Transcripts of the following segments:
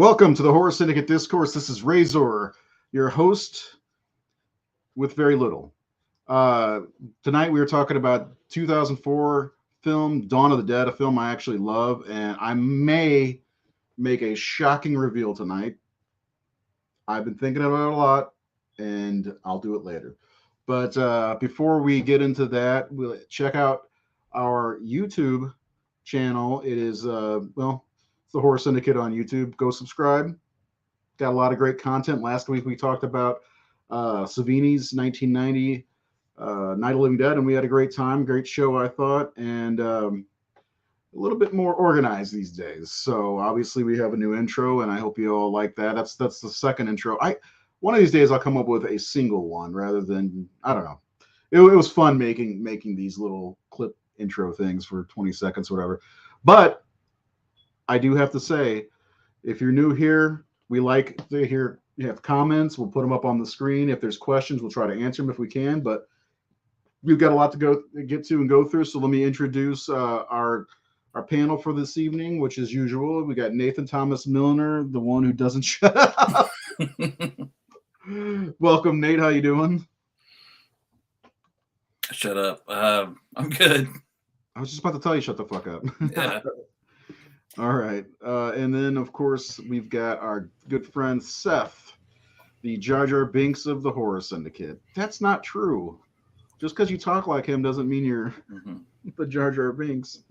Welcome to the Horror Syndicate Discourse. This is Razor, your host with very little. Tonight we are talking about 2004 film Dawn of the Dead, a film I actually love, and I may make a shocking reveal tonight. I've been thinking about it a lot, and I'll do it later. But before we get into that, we'll check out our YouTube channel. It is, it's the Horror Syndicate on YouTube. Go subscribe. Got a lot of great content. Last week we talked about Savini's 1990 Night of the Living Dead, and we had a great time. Great show, I thought, and a little bit more organized these days. So obviously we have a new intro, and I hope you all like that. That's the second intro. One of these days I'll come up with a single one rather than, I don't know. It was fun making these little clip intro things for 20 seconds or whatever. But I do have to say, if you're new here, we like to hear you have comments. We'll put them up on the screen. If there's questions, we'll try to answer them if we can. But we've got a lot to get to and go through. So let me introduce our panel for this evening, which is usual. We got Nathan Thomas Milner, the one who doesn't shut up. Welcome, Nate. How you doing? Shut up. I'm good. I was just about to tell you, shut the fuck up. Yeah. All right. And then, of course, we've got our good friend Seth, the Jar Jar Binks of the Horror Syndicate. That's not true. Just because you talk like him doesn't mean you're the Jar Jar Binks.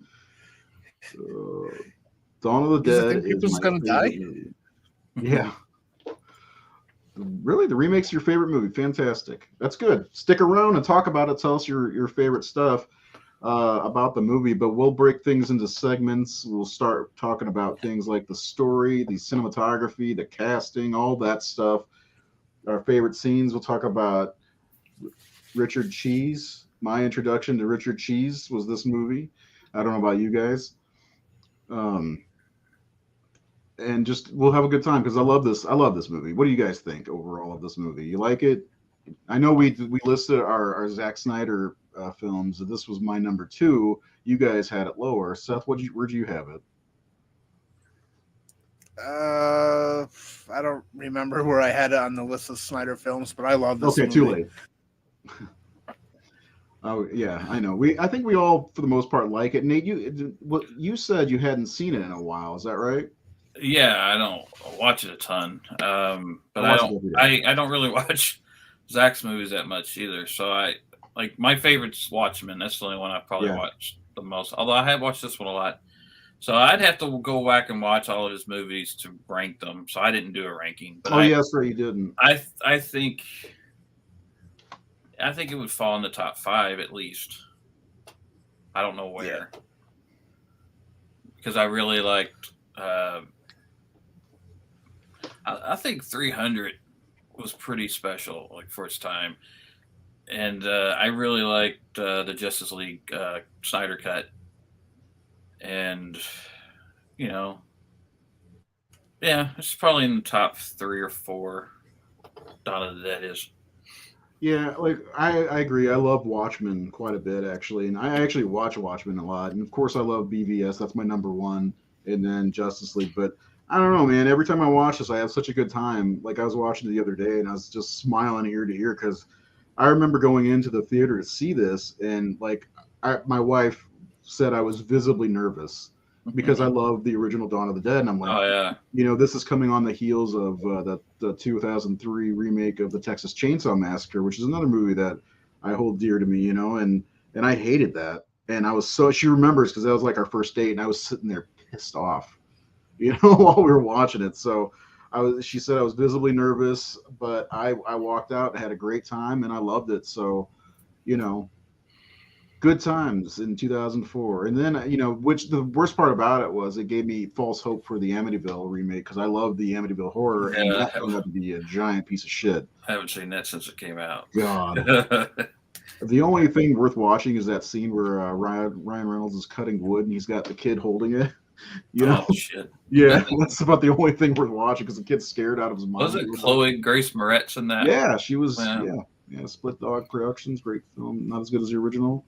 Dawn of the Dead is my favorite movie. Yeah. Really? The remake's your favorite movie? Fantastic. That's good. Stick around and talk about it. Tell us your favorite stuff about the movie, but we'll break things into segments. We'll start talking about things like the story, the cinematography, the casting, all that stuff. Our favorite scenes. We'll talk about Richard Cheese. My introduction to Richard Cheese was this movie. I don't know about you guys. And just we'll have a good time because I love this movie. What do you guys think overall of this movie? You like it? I know we listed our Zack Snyder films. This was my number 2. You guys had it lower. Seth, where'd you have it? I don't remember where I had it on the list of Snyder films, but I love this. Okay, movie. Too late. Oh yeah, I know. I think we all, for the most part, like it. Nate, you said you hadn't seen it in a while. Is that right? Yeah, I don't watch it a ton, but I don't really watch Zack's movies that much either. So my favorite's Watchmen. That's the only one I probably watched the most. Although I have watched this one a lot, so I'd have to go back and watch all of his movies to rank them. So I didn't do a ranking. But yes, sir, you didn't. I think it would fall in the top 5 at least. I don't know where, because I really liked. I think 300 was pretty special, like for its time, and I really liked the Justice League Snyder cut, and it's probably in the top 3 or 4. Dawn of the Dead is. Yeah, I agree. I love Watchmen quite a bit, actually, and I actually watch Watchmen a lot. And of course, I love BVS. That's my number 1, and then Justice League. But I don't know, man. Every time I watch this, I have such a good time. Like I was watching it the other day, and I was just smiling ear to ear because I remember going into the theater to see this, and my wife said I was visibly nervous because I love the original Dawn of the Dead, and I'm like, oh yeah, this is coming on the heels of the 2003 remake of the Texas Chainsaw Massacre, which is another movie that I hold dear to me, and I hated that, and I was she remembers because that was like our first date, and I was sitting there pissed off. While we were watching it. So she said I was visibly nervous, but I walked out and had a great time and I loved it. So, good times in 2004. And then, which the worst part about it was it gave me false hope for the Amityville remake because I love the Amityville horror and that turned out to be a giant piece of shit. I haven't seen that since it came out. God. The only thing worth watching is that scene where Ryan Reynolds is cutting wood and he's got the kid holding it. Oh shit! Yeah, that's about the only thing worth watching because the kid's scared out of his mind. Was it Chloe Grace Moretz in that? Yeah, she was. Yeah. Split Dog Productions, great film, not as good as the original.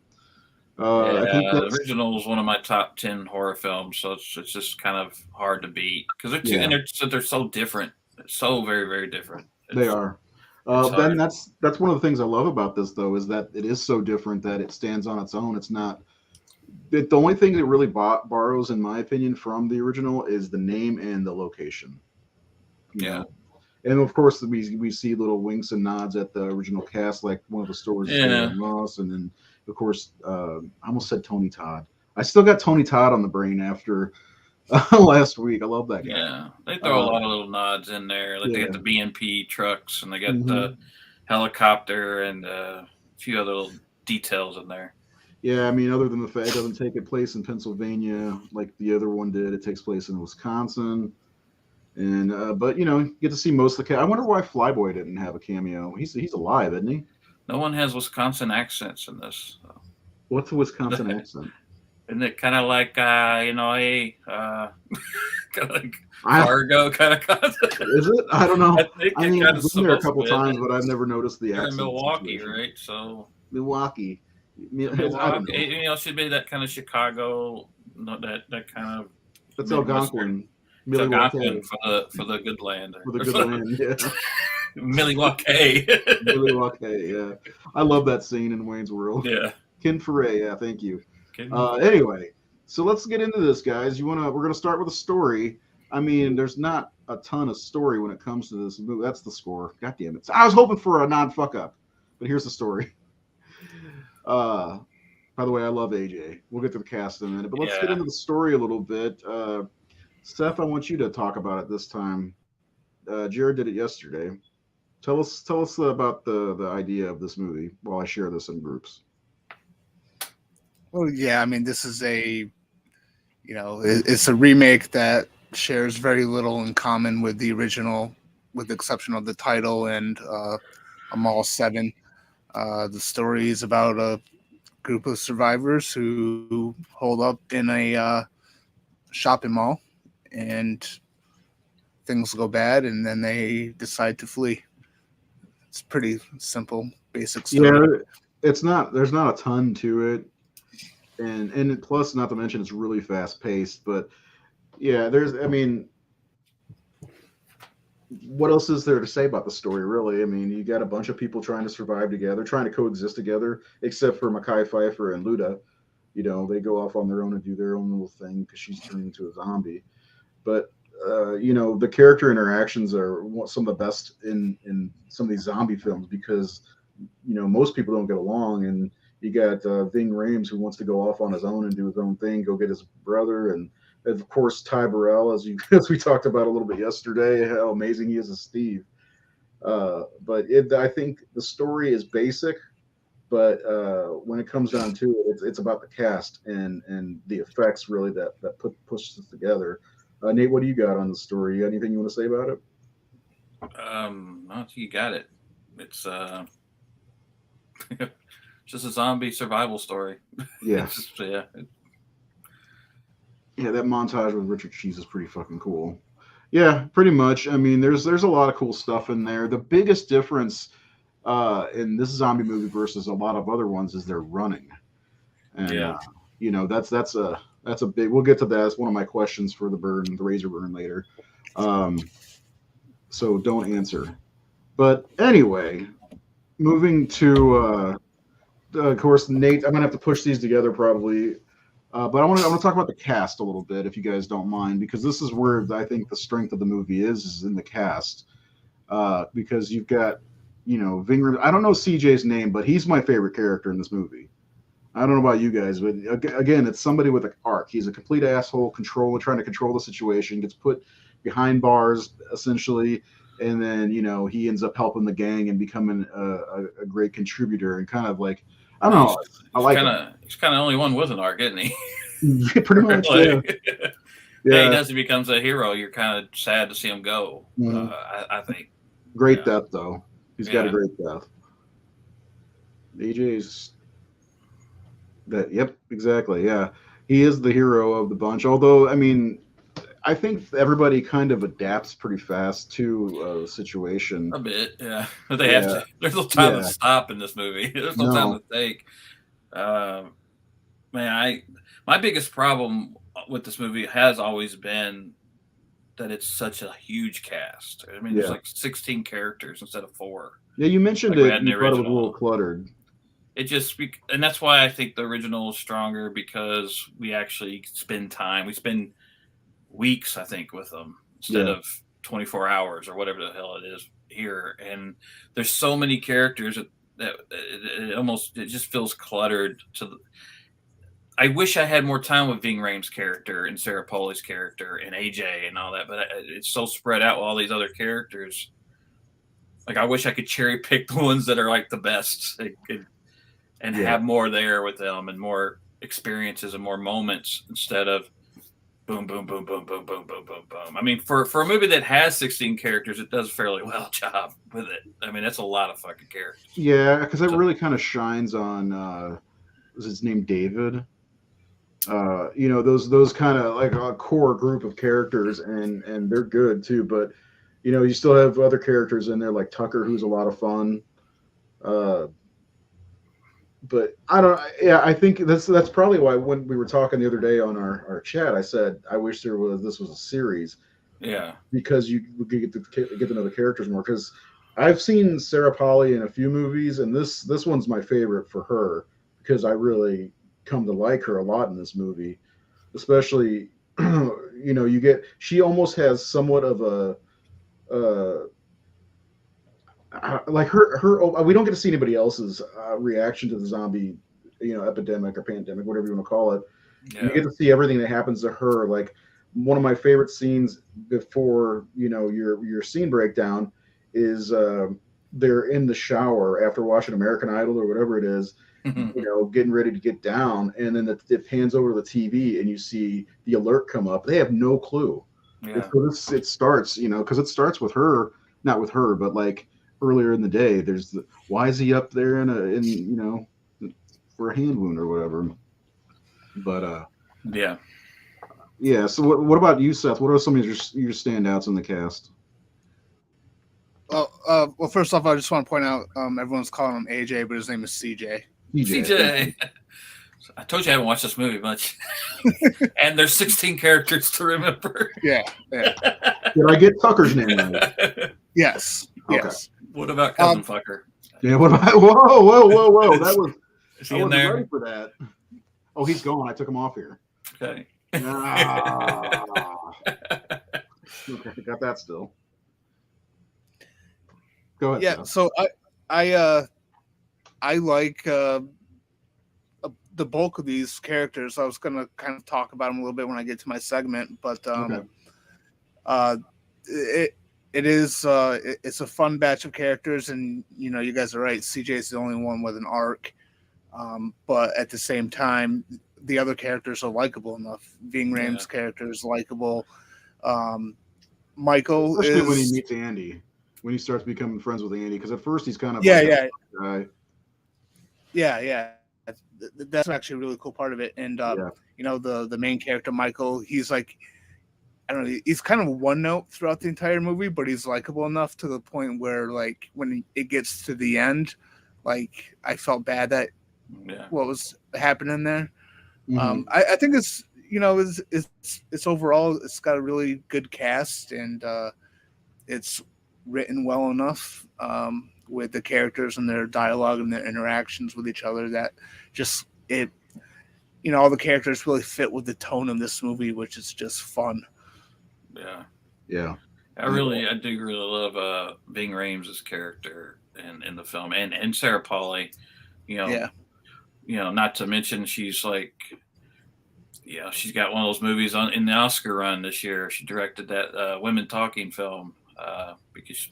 I think the original is one of my top 10 horror films, so it's just kind of hard to beat because they're so different, so very very different. They are. Then that's one of the things I love about this, though, is that it is so different that it stands on its own. It's not. The only thing that really borrows, in my opinion, from the original is the name and the location. You know? And of course, we see little winks and nods at the original cast, like one of the stores is Ross, and then of course, I almost said Tony Todd. I still got Tony Todd on the brain after last week. I love that guy. Yeah, they throw a lot of little nods in there. Like they got the BNP trucks, and they got the helicopter, and a few other little details in there. Yeah, I mean, other than the fact it doesn't take place in Pennsylvania like the other one did, it takes place in Wisconsin. And but you get to see most of the I wonder why Flyboy didn't have a cameo. He's alive, isn't he? No one has Wisconsin accents in this. So. What's a Wisconsin accent? Isn't it kind of like kind of like Fargo kind of concept? Is it? I don't know. I mean, I've been there a couple times, but I've never noticed the accent. In Milwaukee, right? So Milwaukee. Should be that kind of Chicago, that kind of. That's Algonquin. Algonquin for the good land. For the good land, yeah. Milwaukee. Milwaukee, yeah. I love that scene in Wayne's World. Yeah. Ken Foray, yeah, thank you. Anyway, so let's get into this, guys. We're gonna start with a story. I mean, there's not a ton of story when it comes to this movie. That's the score. God damn it. I was hoping for a non-fuck up, but here's the story. By the way, I love AJ. We'll get to the cast in a minute, but let's get into the story a little bit. Seth, I want you to talk about it this time. Jared did it yesterday. Tell us about the idea of this movie while I share this in groups. Well, yeah, I mean, this is it's a remake that shares very little in common with the original, with the exception of the title and Mall 7. The story is about a group of survivors who hold up in a shopping mall, and things go bad, and then they decide to flee. It's pretty simple, basic story. Yeah, there's not a ton to it. And plus, not to mention, it's really fast paced. But yeah, what else is there to say about the story, really? I mean, you got a bunch of people trying to survive together, trying to coexist together, except for Mekhi Phifer and Luda. They go off on their own and do their own little thing because she's turned into a zombie. But the character interactions are some of the best in some of these zombie films because most people don't get along, and you got Ving Rhames, who wants to go off on his own and do his own thing, go get his brother, and of course Ty Burrell, as we talked about a little bit yesterday, how amazing he is as Steve. But I think the story is basic, but when it comes down to it, it's about the cast and the effects really that push this together. Nate, what do you got on the story? You got anything you want to say about it? No, you got it. It's just a zombie survival story. Yeah. Yeah, that montage with Richard Cheese is pretty fucking cool. Yeah, pretty much. I mean, there's a lot of cool stuff in there. The biggest difference in this zombie movie versus a lot of other ones is they're running. And that's a big. We'll get to that. It's one of my questions for the razor burn later. So don't answer. But anyway, moving to of course, Nate. I'm gonna have to push these together probably. But I want to talk about the cast a little bit, if you guys don't mind, because this is where I think the strength of the movie is in the cast. Because you've got, Ving. I don't know CJ's name, but he's my favorite character in this movie. I don't know about you guys, but again, it's somebody with an arc. He's a complete asshole, trying to control the situation, gets put behind bars essentially, and then he ends up helping the gang and becoming a great contributor and kind of like. I don't know. I like he's kind of the only one with an arc, isn't he? Yeah, pretty much. Yeah. He does. He becomes a hero. You're kind of sad to see him go. Mm-hmm. I think. Great death, though. He's got a great death. AJ's. Yep, exactly. Yeah, he is the hero of the bunch. Although, I mean, I think everybody kind of adapts pretty fast to the situation. A bit, yeah. But they have to. There's no time to stop in this movie. There's no time to think. Man, my biggest problem with this movie has always been that it's such a huge cast. I mean, there's like 16 characters instead of 4. Yeah, you mentioned like it. You thought it was a little cluttered. It just, and that's why I think the original is stronger, because we actually spend time. We spend weeks, I think, with them instead of 24 hours or whatever the hell it is here. And there's so many characters that it just feels cluttered. I wish I had more time with Ving Rhames' character and Sarah Polley's character and AJ and all that, but it's so spread out with all these other characters. Like, I wish I could cherry pick the ones that are like the best and have more there with them and more experiences and more moments instead of boom, boom, boom, boom, boom, boom, boom, boom, boom. I mean, for a movie that has 16 characters, it does a fairly well job with it. I mean, that's a lot of fucking characters. Yeah, because it really kind of shines on, was his name David? Those kind of like a core group of characters, and they're good too. But you still have other characters in there like Tucker, who's a lot of fun. But I don't. Yeah, I think that's probably why when we were talking the other day on our chat, I said I wish this was a series. Yeah, because you get to know the characters more. Because I've seen Sarah Polley in a few movies, and this one's my favorite for her because I really come to like her a lot in this movie, especially she almost has somewhat of a like her we don't get to see anybody else's reaction to the zombie epidemic or pandemic, whatever you want to call it. You get to see everything that happens to her. Like, one of my favorite scenes before your scene breakdown is they're in the shower after watching American Idol or whatever it is, getting ready to get down, and then it pans over to the TV and you see the alert come up. They have no clue. So it starts, because it starts with her, not with her, but like earlier in the day. There's why is he up there for a hand wound or whatever? But yeah. So what about you, Seth? What are some of your standouts in the cast? Well, first off, I just want to point out everyone's calling him AJ, but his name is CJ. CJ. I told you I haven't watched this movie much, and there's 16 characters to remember. Yeah. Did I get Tucker's name right? Yes. Okay. Yes. What about Cousin Fucker? Yeah. What about? Whoa! That was. Is he in there? Ready for that. Oh, he's gone. I took him off here. Okay. Okay, got that still. Go ahead. Yeah. Seth. So I like the bulk of these characters. I was going to kind of talk about them a little bit when I get to my segment, but it's a fun batch of characters, and you guys are right. CJ is the only one with an arc, but at the same time, the other characters are likable enough. Ving Rhames' character is likable. Michael, especially when he meets Andy, when he starts becoming friends with Andy, because at first he's kind of guy. Yeah. That's actually a really cool part of it. And the main character Michael, he's like, I don't know, he's kind of one note throughout the entire movie, but he's likable enough to the point where, like, when it gets to the end, like, I felt bad that what was happening there. Mm-hmm. I think it's it's overall, it's got a really good cast, and it's written well enough with the characters and their dialogue and their interactions with each other that just all the characters really fit with the tone of this movie, which is just fun. Yeah. I do really love Ving Rhames' character in the film, and Sarah Polley. Not to mention she's like, she's got one of those movies in the Oscar run this year. She directed that Women Talking film because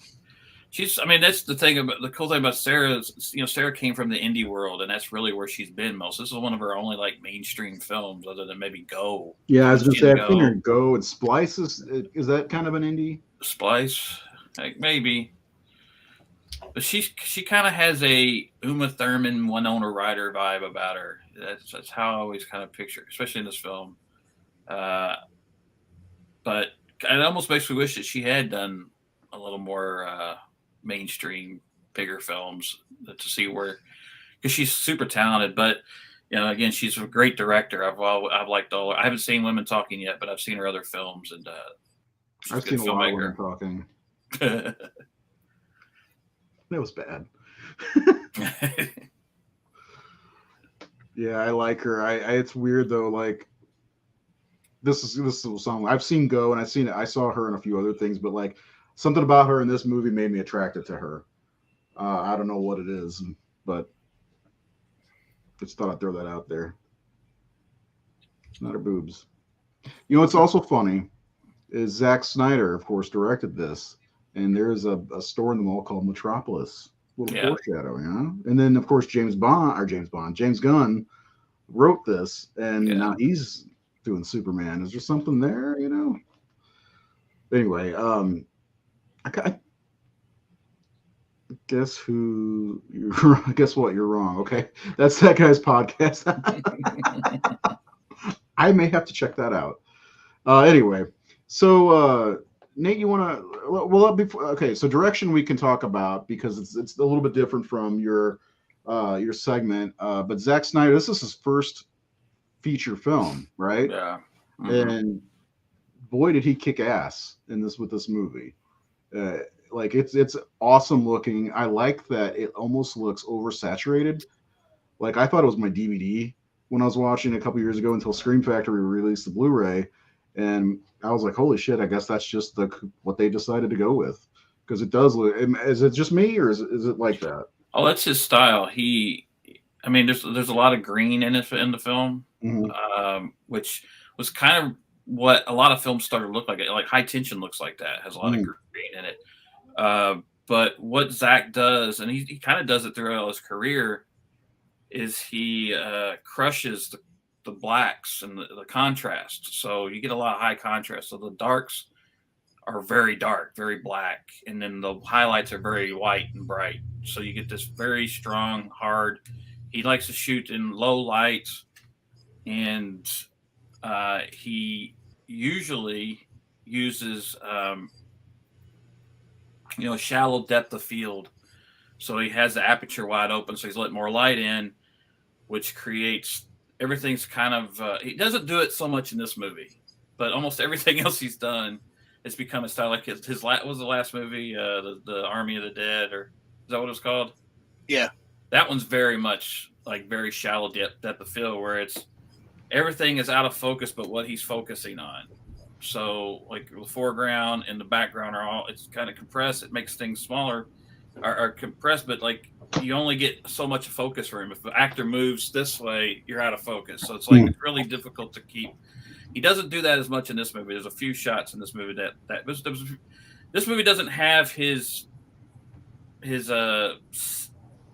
that's the cool thing about Sarah is, Sarah came from the indie world, and that's really where she's been most. This is one of her only like mainstream films, other than maybe Go. Yeah, I was going to say, I've seen her Go, and Splice is that kind of an indie? Splice, like, maybe. But she kind of has a Uma Thurman, Winona Ryder vibe about her. That's how I always kind of picture, especially in this film. But it almost makes me wish that she had done a little more mainstream, bigger films to see where, because she's super talented. But again, she's a great director. I've liked all. I haven't seen Women Talking yet, but I've seen her other films, and I've seen a lot of Women Talking. That was bad. Yeah, I like her. It's weird though. Like this is a song I've seen Go, and I saw her in a few other things, but like something about her in this movie made me attracted to her. I don't know what it is, but just thought I'd throw that out there. It's not her boobs. You know what's also funny is Zack Snyder, of course, directed this, and there's a store in the mall called Metropolis. A little foreshadowing, huh? And then, of course, James Gunn wrote this, and now he's doing Superman. Is there something there? Anyway, I guess what? You're wrong. Okay, that's that guy's podcast. I may have to check that out. Anyway, so Nate, you want to? Okay, so direction we can talk about because it's a little bit different from your segment. But Zack Snyder, this is his first feature film, right? Yeah. Mm-hmm. And boy, did he kick ass with this movie. Like it's awesome looking. I like that it almost looks oversaturated. Like I thought it was my DVD when I was watching it a couple years ago until Scream Factory released the Blu-ray, and I was like, holy shit! I guess that's just what they decided to go with because it does look. Is it just me or is it like that? Oh, that's his style. There's a lot of green in the film, mm-hmm. Which was kind of what a lot of films started to look like. Like High Tension looks like that, has a lot of green in it. But what Zack does, and he kind of does it throughout his career, is he crushes the blacks and the contrast. So you get a lot of high contrast. So the darks are very dark, very black, and then the highlights are very white and bright. So you get this very strong, hard. He likes to shoot in low light, and he usually uses shallow depth of field. So he has the aperture wide open, so he's letting more light in, which creates everything's kind of. He doesn't do it so much in this movie, but almost everything else he's done, it's become a style. Like his what was the last movie, the Army of the Dead, or is that what it was called? Yeah, that one's very much like very shallow depth of field, where it's everything is out of focus, but what he's focusing on. So like the foreground and the background it's kind of compressed. It makes things smaller. Are compressed, but like you only get so much focus for him. If the actor moves this way, you're out of focus. So it's like it's really difficult to keep. He doesn't do that as much in this movie. There's a few shots in this movie that this movie doesn't have his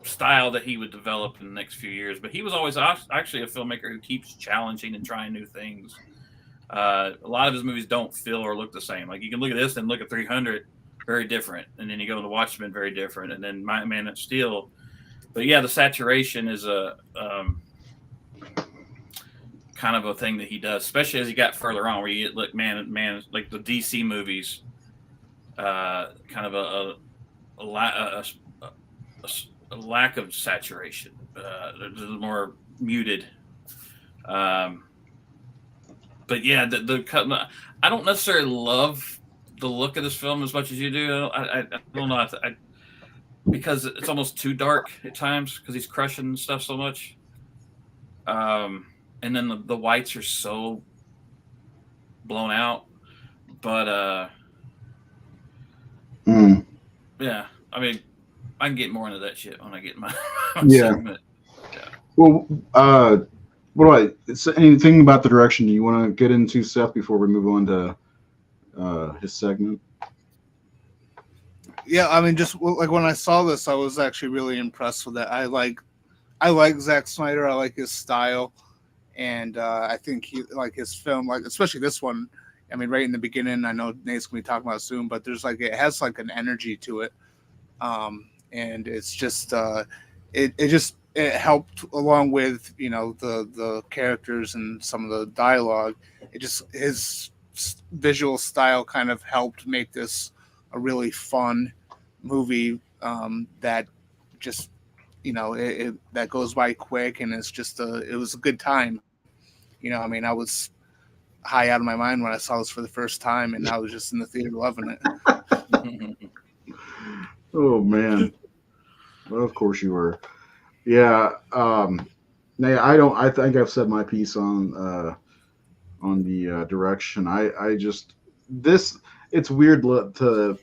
style that he would develop in the next few years. But he was always actually a filmmaker who keeps challenging and trying new things. A lot of his movies don't feel or look the same. Like you can look at this and look at 300. Very different, and then you go to Watchmen, very different, and then Man of Steel. But yeah, the saturation is a kind of a thing that he does, especially as he got further on, where you get man, like the DC movies, kind of a lack of saturation. They're more muted. But yeah, I don't necessarily love the look of this film as much as you do. I don't know, because it's almost too dark at times because he's crushing stuff so much. And then the whites are so blown out. But yeah, I mean, I can get more into that shit when I get my segment. Yeah. Well, anything about the direction you want to get into, Seth, before we move on to his segment? Yeah, I mean, just like when I saw this, I was actually really impressed with that. I like Zack Snyder. I like his style, and I think he like his film, like especially this one. I mean, right in the beginning, I know Nate's gonna be talking about it soon, but there's like it has like an energy to it, and it's just it helped along with the characters and some of the dialogue. It just his visual style kind of helped make this a really fun movie that just that goes by quick, and it was a good time. I mean, I was high out of my mind when I saw this for the first time, and I was just in the theater loving it. Oh man. Well, of course you were. Yeah. I think I've said my piece on the direction. It's weird to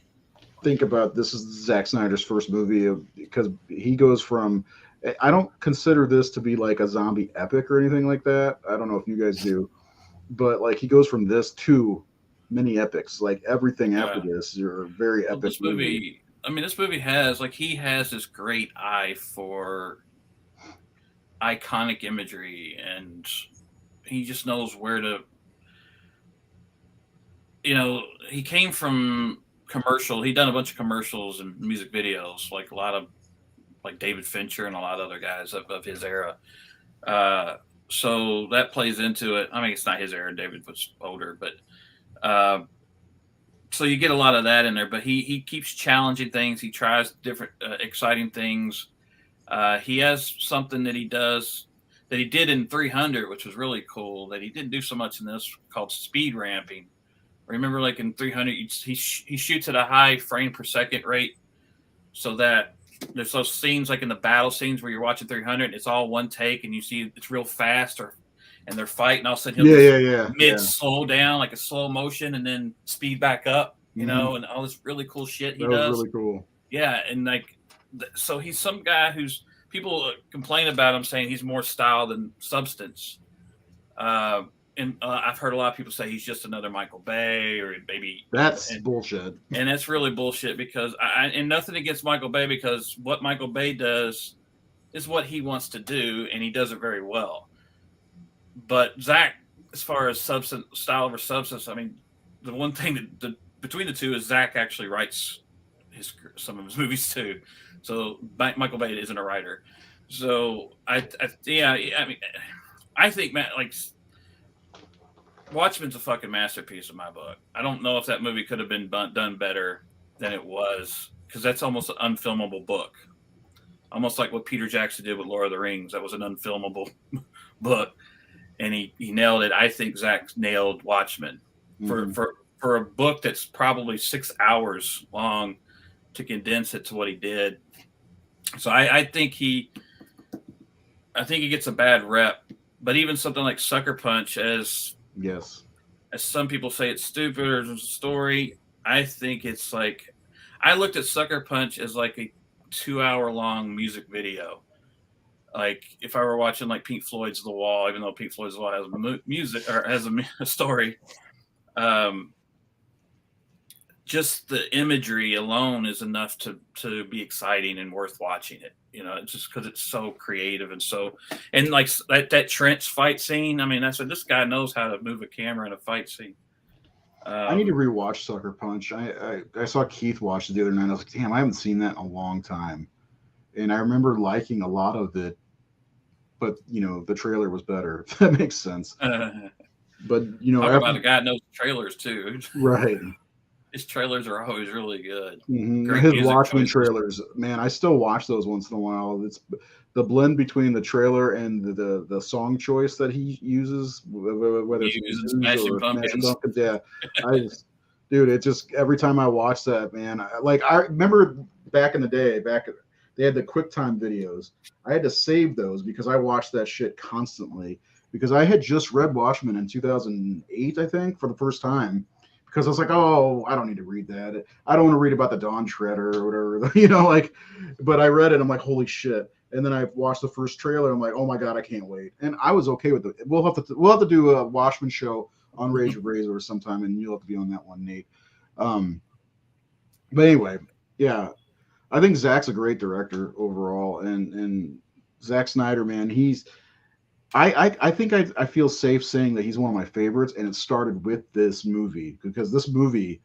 think about. This is Zack Snyder's first movie because he goes from. I don't consider this to be like a zombie epic or anything like that. I don't know if you guys do, but like he goes from this to mini epics. Like everything after this, are very epic. This movie. I mean, this movie has this great eye for iconic imagery, and he just knows where to. He came from commercial. He'd done a bunch of commercials and music videos, like a lot of David Fincher and a lot of other guys of his era. So that plays into it. I mean, it's not his era. David was older, but so you get a lot of that in there. But he keeps challenging things. He tries different exciting things. He has something that he does that he did in 300, which was really cool, that he didn't do so much in this, called speed ramping. Remember, like in 300, he shoots at a high frame per second rate, so that there's those scenes like in the battle scenes where you're watching 300, and it's all one take, and you see it's real fast, and they're fighting. All of a sudden, he'll slow down, like a slow motion, and then speed back up, and all this really cool shit he does. Really cool. Yeah, and so he's some guy who's people complain about him saying he's more style than substance. And I've heard a lot of people say he's just another Michael Bay, or maybe that's bullshit. And that's really bullshit, because and nothing against Michael Bay, because what Michael Bay does is what he wants to do, and he does it very well. But Zack, as far as style over substance, I mean, the one thing that between the two is Zack actually writes some of his movies too. So Michael Bay isn't a writer. So I think Watchmen's a fucking masterpiece in my book. I don't know if that movie could have been done better than it was, because that's almost an unfilmable book. Almost like what Peter Jackson did with Lord of the Rings. That was an unfilmable book, and he nailed it. I think Zack nailed Watchmen for a book that's probably 6 hours long, to condense it to what he did. So I think he gets a bad rep. But even something like Sucker Punch, as some people say it's stupid or it's a story, I think it's like, I looked at Sucker Punch as like a 2-hour long music video. Like if I were watching like Pink Floyd's The Wall, even though Pink Floyd's The Wall has music or has a story, just the imagery alone is enough to be exciting and worth watching it. Just because it's so creative and like that trench fight scene. I mean, that's what this guy knows, how to move a camera in a fight scene. I need to rewatch Sucker Punch. I saw Keith watch it the other night. I was like, damn, I haven't seen that in a long time. And I remember liking a lot of it, but the trailer was better. If that makes sense. But talk about a guy knows trailers too. Right. His trailers are always really good. Mm-hmm. His Watchmen trailers, man, I still watch those once in a while. It's the blend between the trailer and the song choice that he uses, whether it's Smashing Pumpkins. Yeah, dude, it just every time I watch that, man, I remember back in the day, they had the QuickTime videos. I had to save those because I watched that shit constantly, because I had just read Watchmen in 2008, I think, for the first time. Because I was like, oh, I don't need to read that. I don't want to read about the Dawn Treader or whatever, but I read it. I'm like, holy shit. And then I watched the first trailer. I'm like, oh my God, I can't wait. And I was okay with it. We'll have to do a Watchmen show on Rage of Razor sometime, and you'll have to be on that one, Nate. But anyway, yeah, I think Zack's a great director overall. And Zack Snyder, man, I think I feel safe saying that he's one of my favorites, and it started with this movie, because this movie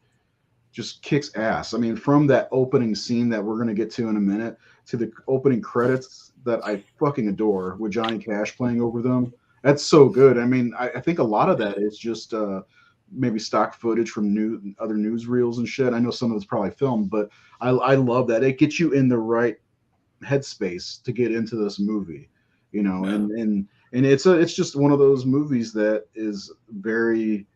just kicks ass. I mean, from that opening scene that we're going to get to in a minute to the opening credits that I fucking adore with Johnny Cash playing over them. That's so good. I mean, I think a lot of that is just maybe stock footage from other newsreels and shit. I know some of it's probably filmed, but I love that. It gets you in the right headspace to get into this movie, you know, and it's just one of those movies that is very,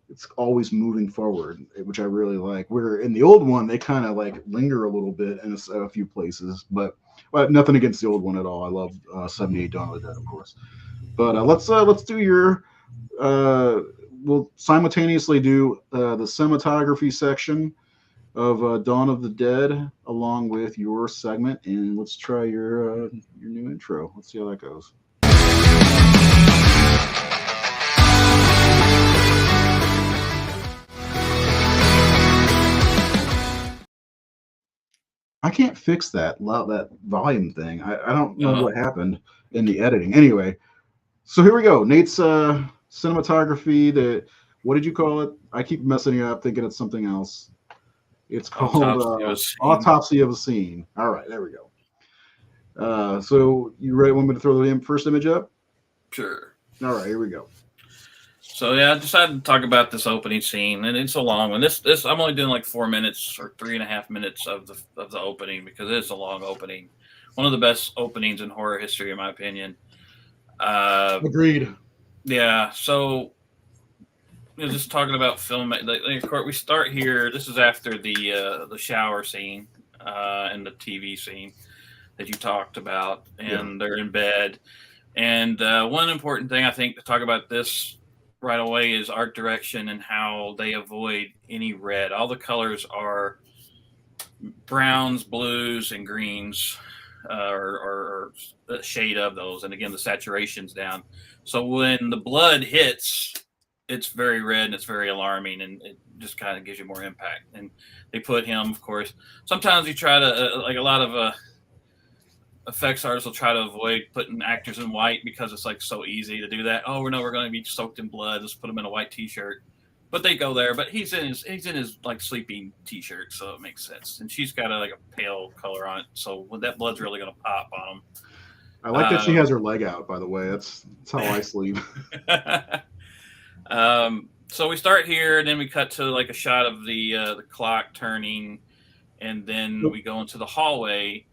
it's always moving forward, which I really like. Where in the old one, they kind of like linger a little bit in a few places, but nothing against the old one at all. I love 78 Dawn of the Dead, of course. But let's do your we'll simultaneously do the cinematography section of Dawn of the Dead along with your segment, and let's try your new intro. Let's see how that goes. I can't fix that volume thing. I don't know what happened in the editing. Anyway, so here we go. Nate's cinematography. What did you call it? I keep messing it up, thinking it's something else. It's called Autopsy of a Scene. All right, there we go. So you ready? Want me to throw the first image up? Sure. All right, here we go. So yeah, I decided to talk about this opening scene, and it's a long one. This I'm only doing like 4 minutes or 3.5 minutes of the opening because it's a long opening. One of the best openings in horror history, in my opinion. Agreed. Yeah. So just talking about film. Of course, we start here. This is after the shower scene and the TV scene that you talked about, and they're in bed. And one important thing I think to talk about this right away is art direction and how they avoid any red. All the colors are browns, blues, and greens, or a shade of those. And again, the saturation's down. So when the blood hits, it's very red and it's very alarming, and it just kind of gives you more impact. And they put him, of course. Sometimes you try to, like a lot of effects artists will try to avoid putting actors in white because it's like so easy to do that. Oh, we're going to be soaked in blood. Let's put him in a white T-shirt. But they go there. But he's in his like sleeping T-shirt, so it makes sense. And she's got a pale color on it, so when that blood's really going to pop on him. I like that she has her leg out. By the way, that's how I sleep. So we start here, and then we cut to like a shot of the clock turning, and then we go into the hallway.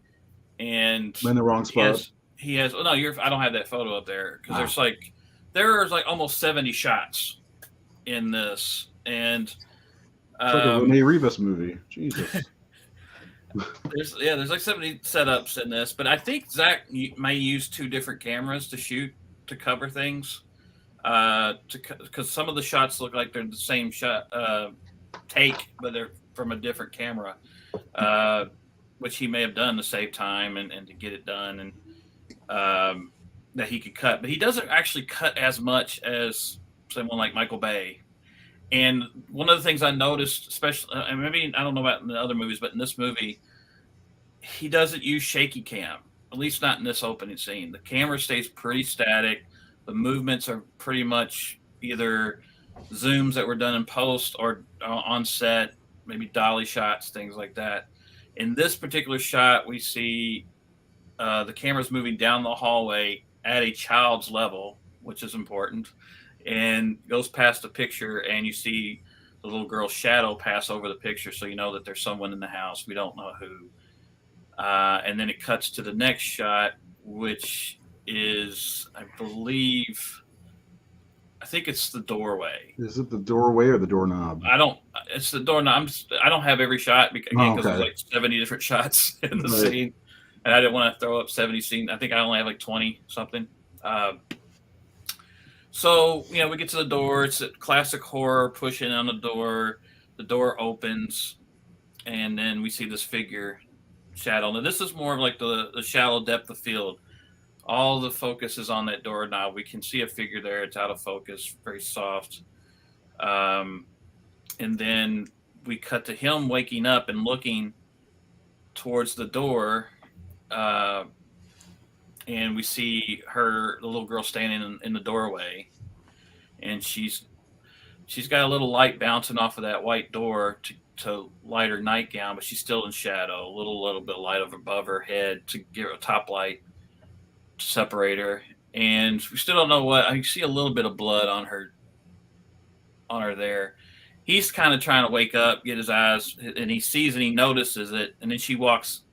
And I'm in the wrong spot. He has. Oh no, I don't have that photo up there because there's almost 70 shots in this, and it's like a Rene Rivas movie. Jesus. there's like 70 setups in this, but I think Zack may use 2 different cameras to cover things, because some of the shots look like they're the same shot take, but they're from a different camera. Which he may have done to save time and to get it done, and that he could cut. But he doesn't actually cut as much as someone like Michael Bay. And one of the things I noticed, especially, maybe I don't know about in the other movies, but in this movie, he doesn't use shaky cam, at least not in this opening scene. The camera stays pretty static. The movements are pretty much either zooms that were done in post or on set, maybe dolly shots, things like that. In this particular shot, we see the camera's moving down the hallway at a child's level, which is important, and goes past the picture, and you see the little girl's shadow pass over the picture, so you know that there's someone in the house. We don't know who. And then it cuts to the next shot, which is, I think it's the doorway. Is it the doorway or the doorknob? It's the doorknob. I don't have every shot because there's like 70 different shots in the scene, and I didn't want to throw up 70 scenes. I think I only have like 20 something. So we get to the door. It's a classic horror, pushing on the door. The door opens, and then we see this figure shadow. Now this is more of like the shallow depth of field. All the focus is on that doorknob. We can see a figure there. It's out of focus, very soft. And then we cut to him waking up and looking towards the door. And we see the little girl standing in the doorway. And she's got a little light bouncing off of that white door to light her nightgown, but she's still in shadow. A little bit of light above her head to give her a top light. Separator, and we still don't know what. I see a little bit of blood on her there. He's kind of trying to wake up, get his eyes, and he sees and he notices it, and then she walks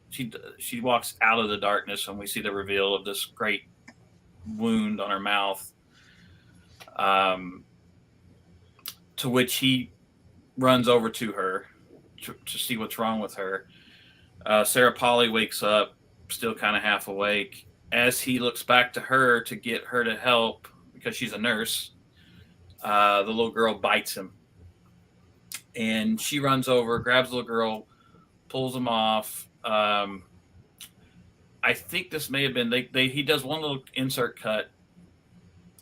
she walks out of the darkness, and we see the reveal of this great wound on her mouth. To which he runs over to her to see what's wrong with her. Sarah Polly wakes up, still kind of half awake. As he looks back to her to get her to help, because she's a nurse, the little girl bites him. And she runs over, grabs the little girl, pulls him off. I think this may have been, he does one little insert cut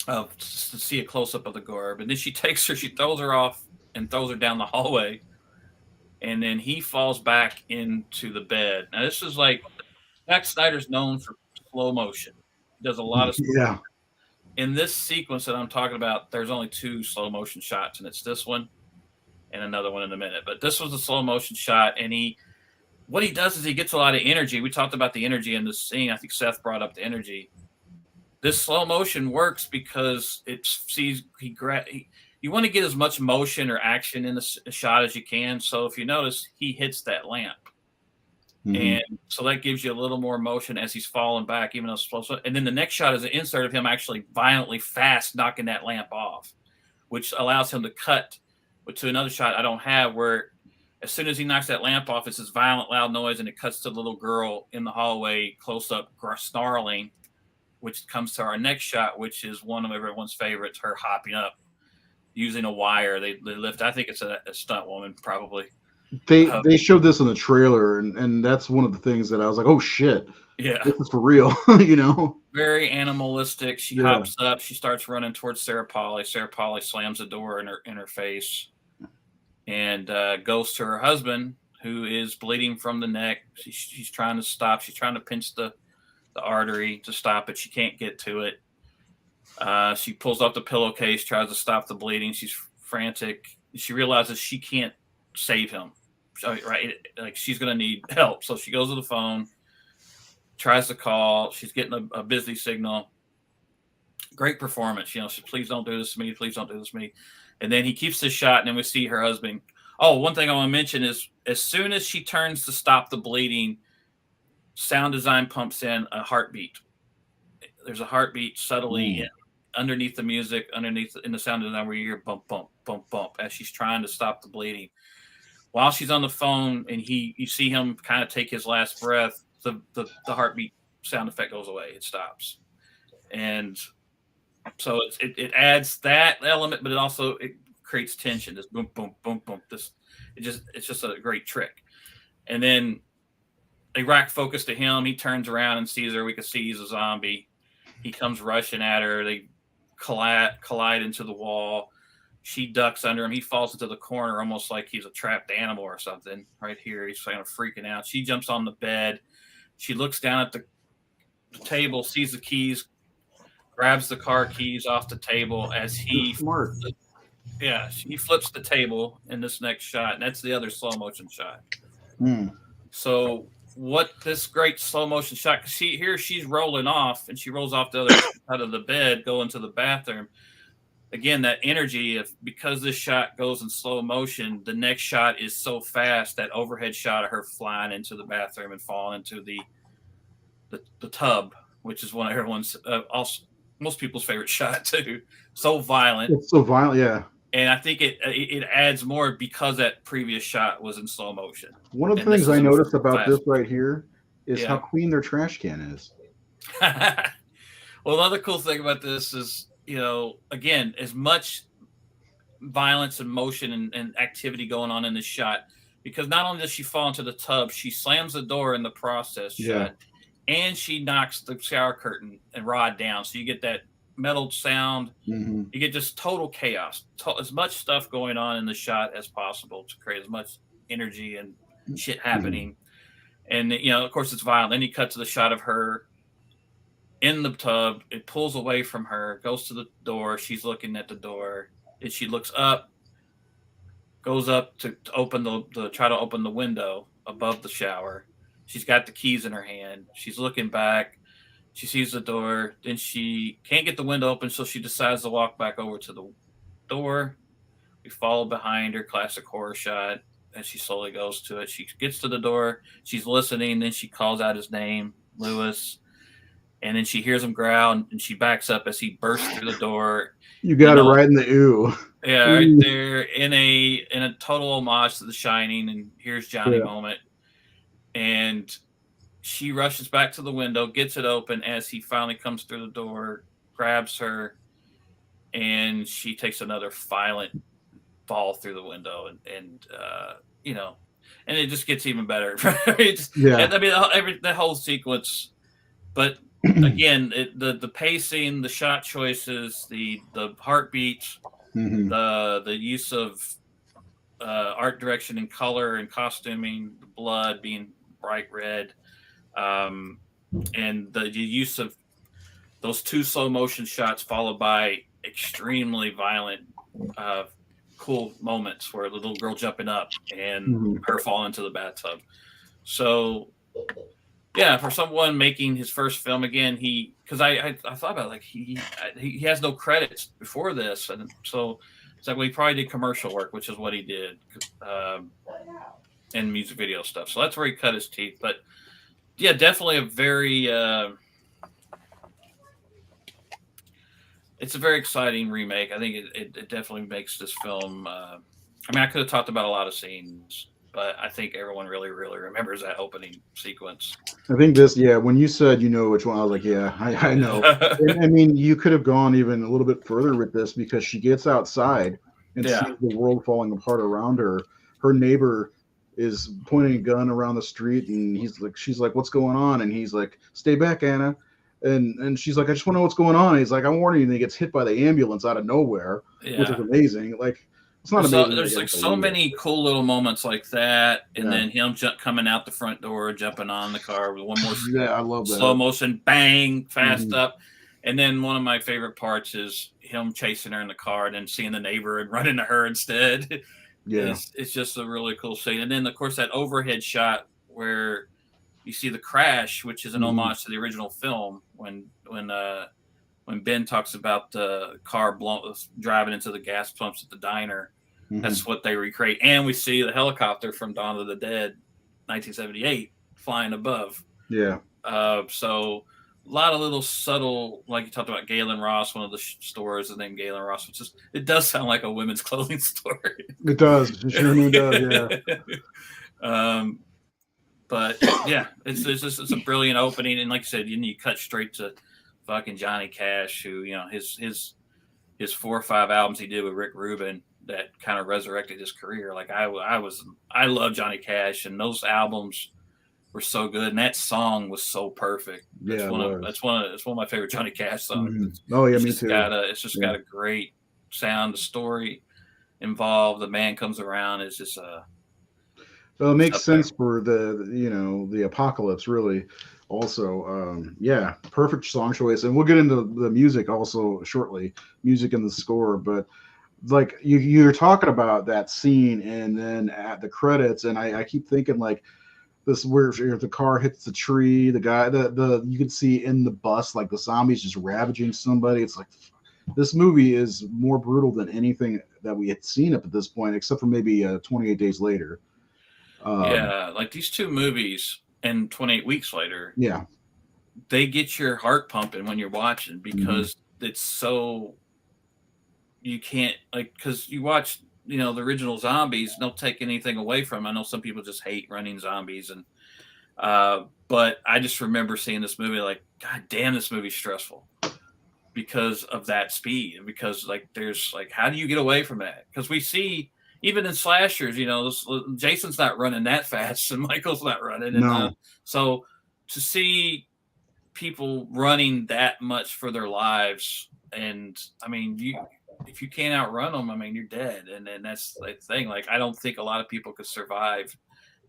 to see a close-up of the Gorb. And then she takes her, she throws her off and throws her down the hallway. And then he falls back into the bed. Now, this is like, Zack Snyder's known for slow motion. He does a lot of yeah. In this sequence that I'm talking about, there's only 2 slow motion shots, and it's this one and another one in a minute. But this was a slow motion shot, and what he does is he gets a lot of energy. We talked about the energy in this scene. I think Seth brought up the energy. This slow motion works because you want to get as much motion or action in the shot as you can. So if you notice, he hits that lamp. Mm-hmm. And so that gives you a little more motion as he's falling back, even though it's slow. And then the next shot is an insert of him actually violently fast knocking that lamp off, which allows him to cut to another shot I don't have, where as soon as he knocks that lamp off, it's this violent, loud noise, and it cuts to the little girl in the hallway, close up, snarling, which comes to our next shot, which is one of everyone's favorites, her hopping up using a wire. They lift. I think it's a stunt woman, probably. They showed this in the trailer, and that's one of the things that I was like, oh shit, yeah, this is for real. Very animalistic. She hops up, she starts running towards Sarah Polly. Sarah Polly slams the door in her face and goes to her husband, who is bleeding from the neck. She's trying to stop. She's trying to pinch the artery to stop it. She can't get to it. She pulls off the pillowcase, tries to stop the bleeding. She's frantic. She realizes she can't save him. Right? Like, she's going to need help. So she goes to the phone, tries to call. She's getting a busy signal. Great performance. She, please don't do this to me. Please don't do this to me. And then he keeps the shot, and then we see her husband. Oh, one thing I want to mention is as soon as she turns to stop the bleeding, sound design pumps in a heartbeat. There's a heartbeat subtly underneath the music, in the sound design, where you hear bump, bump, bump, bump as she's trying to stop the bleeding. While she's on the phone, and you see him kind of take his last breath, the heartbeat sound effect goes away. It stops. And so it adds that element, but it creates tension. This boom, boom, boom, boom. It's just a great trick. And then they rack focus to him. He turns around and sees her. We can see he's a zombie. He comes rushing at her. They collide into the wall. She ducks under him. He falls into the corner almost like he's a trapped animal or something. Right here, he's kind of freaking out. She jumps on the bed. She looks down at the table, sees the keys, grabs the car keys off the table as he smart. He flips the table in this next shot, and that's the other slow motion shot. So what this great slow motion shot, because she's rolling off, and she rolls off the other side of the bed, going to the bathroom. Again, that energy, because this shot goes in slow motion, the next shot is so fast, that overhead shot of her flying into the bathroom and falling into the tub, which is one of everyone's most people's favorite shot too. So violent. It's so violent, yeah. And I think it adds more because that previous shot was in slow motion. One of the things I noticed about this right here is how clean their trash can is. Well, another cool thing about this is, again, as much violence and motion and activity going on in this shot, because not only does she fall into the tub, she slams the door in the process shut, and she knocks the shower curtain and rod down. So you get that metal sound. You get just total chaos, as much stuff going on in the shot as possible to create as much energy and shit happening. And, of course, it's violent. Then you cut to the shot of her in the tub. It pulls away from her, goes to the door. She's looking at the door, and she looks up, goes up to open try to open the window above the shower. She's got the keys in her hand. She's looking back. She sees the door. Then she can't get the window open, so she decides to walk back over to the door. We follow behind her, classic horror shot. as she slowly goes to it. She gets to the door, she's listening, then she calls out his name, Lewis, and then she hears him growl, and she backs up as he bursts through the door. You got it right in the ooh. Yeah, right there in a total homage to The Shining, and here's Johnny moment. And she rushes back to the window, gets it open as he finally comes through the door, grabs her, and she takes another violent fall through the window, and you know, and it just gets even better. I mean, the whole sequence. But again, the pacing, the shot choices, the heartbeats, the use of art direction and color and costuming, the blood being bright red, and the use of those 2 slow motion shots followed by extremely violent, cool moments where the little girl jumping up and her falling into the bathtub. So yeah, for someone making his first film again, because I thought about it, like he has no credits before this, and so it's like, well, he probably did commercial work, which is what he did, and music video stuff. So that's where he cut his teeth. But yeah, definitely a very it's a very exciting remake. I think it definitely makes this film. I mean, I could have talked about a lot of scenes, but I think everyone really, really remembers that opening sequence. I think this, when you said which one, I was like, yeah, I know. I mean, you could have gone even a little bit further with this, because she gets outside and sees the world falling apart around her. Her neighbor is pointing a gun around the street, and she's like, what's going on? And he's like, stay back, Anna. And she's like, I just want to know what's going on. And he's like, I'm warning you. And he gets hit by the ambulance out of nowhere, which is amazing. Like, it's not amazing. There's like so many cool little moments like that, and then him coming out the front door, jumping on the car with one more I love that. slow motion, bang, fast up. And then one of my favorite parts is him chasing her in the car and then seeing the neighbor and running to her instead. Yeah, it's just a really cool scene. And then of course that overhead shot where you see the crash, which is an homage to the original film, when Ben talks about the car driving into the gas pumps at the diner. That's what they recreate. And we see the helicopter from Dawn of the Dead, 1978, flying above. Yeah. So a lot of little subtle, like you talked about Galen Ross, one of the stores is named Galen Ross, which it does sound like a women's clothing store. It does. It surely does, yeah. But yeah, it's a brilliant opening. And like I said, you cut straight to fucking Johnny Cash, who, his 4 or 5 albums he did with Rick Rubin that kind of resurrected his career. Like I love Johnny Cash, and those albums were so good, and that song was so perfect. It's one of my favorite Johnny Cash songs. Oh yeah, me too. It's just got a great sound, the story involved, the man comes around. It's just well, it makes sense for the apocalypse, really. Also, perfect song choice, and we'll get into the music also shortly, music and the score. But like you're talking about that scene, and then at the credits, and I keep thinking like this, where the car hits the tree, the guy, you can see in the bus like the zombies just ravaging somebody. It's like, this movie is more brutal than anything that we had seen up at this point, except for maybe 28 Days Later. Like these 2 movies and 28 Weeks Later, they get your heart pumping when you're watching, because it's so, you can't, like, because you watch the original zombies, don't take anything away from them. I know some people just hate running zombies, and but I just remember seeing this movie like, God damn, this movie's stressful because of that speed, and because like there's like, how do you get away from that? Because we see even in slashers, Jason's not running that fast, and Michael's not running. And, so to see people running that much for their lives, and I mean, if you can't outrun them, I mean, you're dead. And then that's the thing. Like, I don't think a lot of people could survive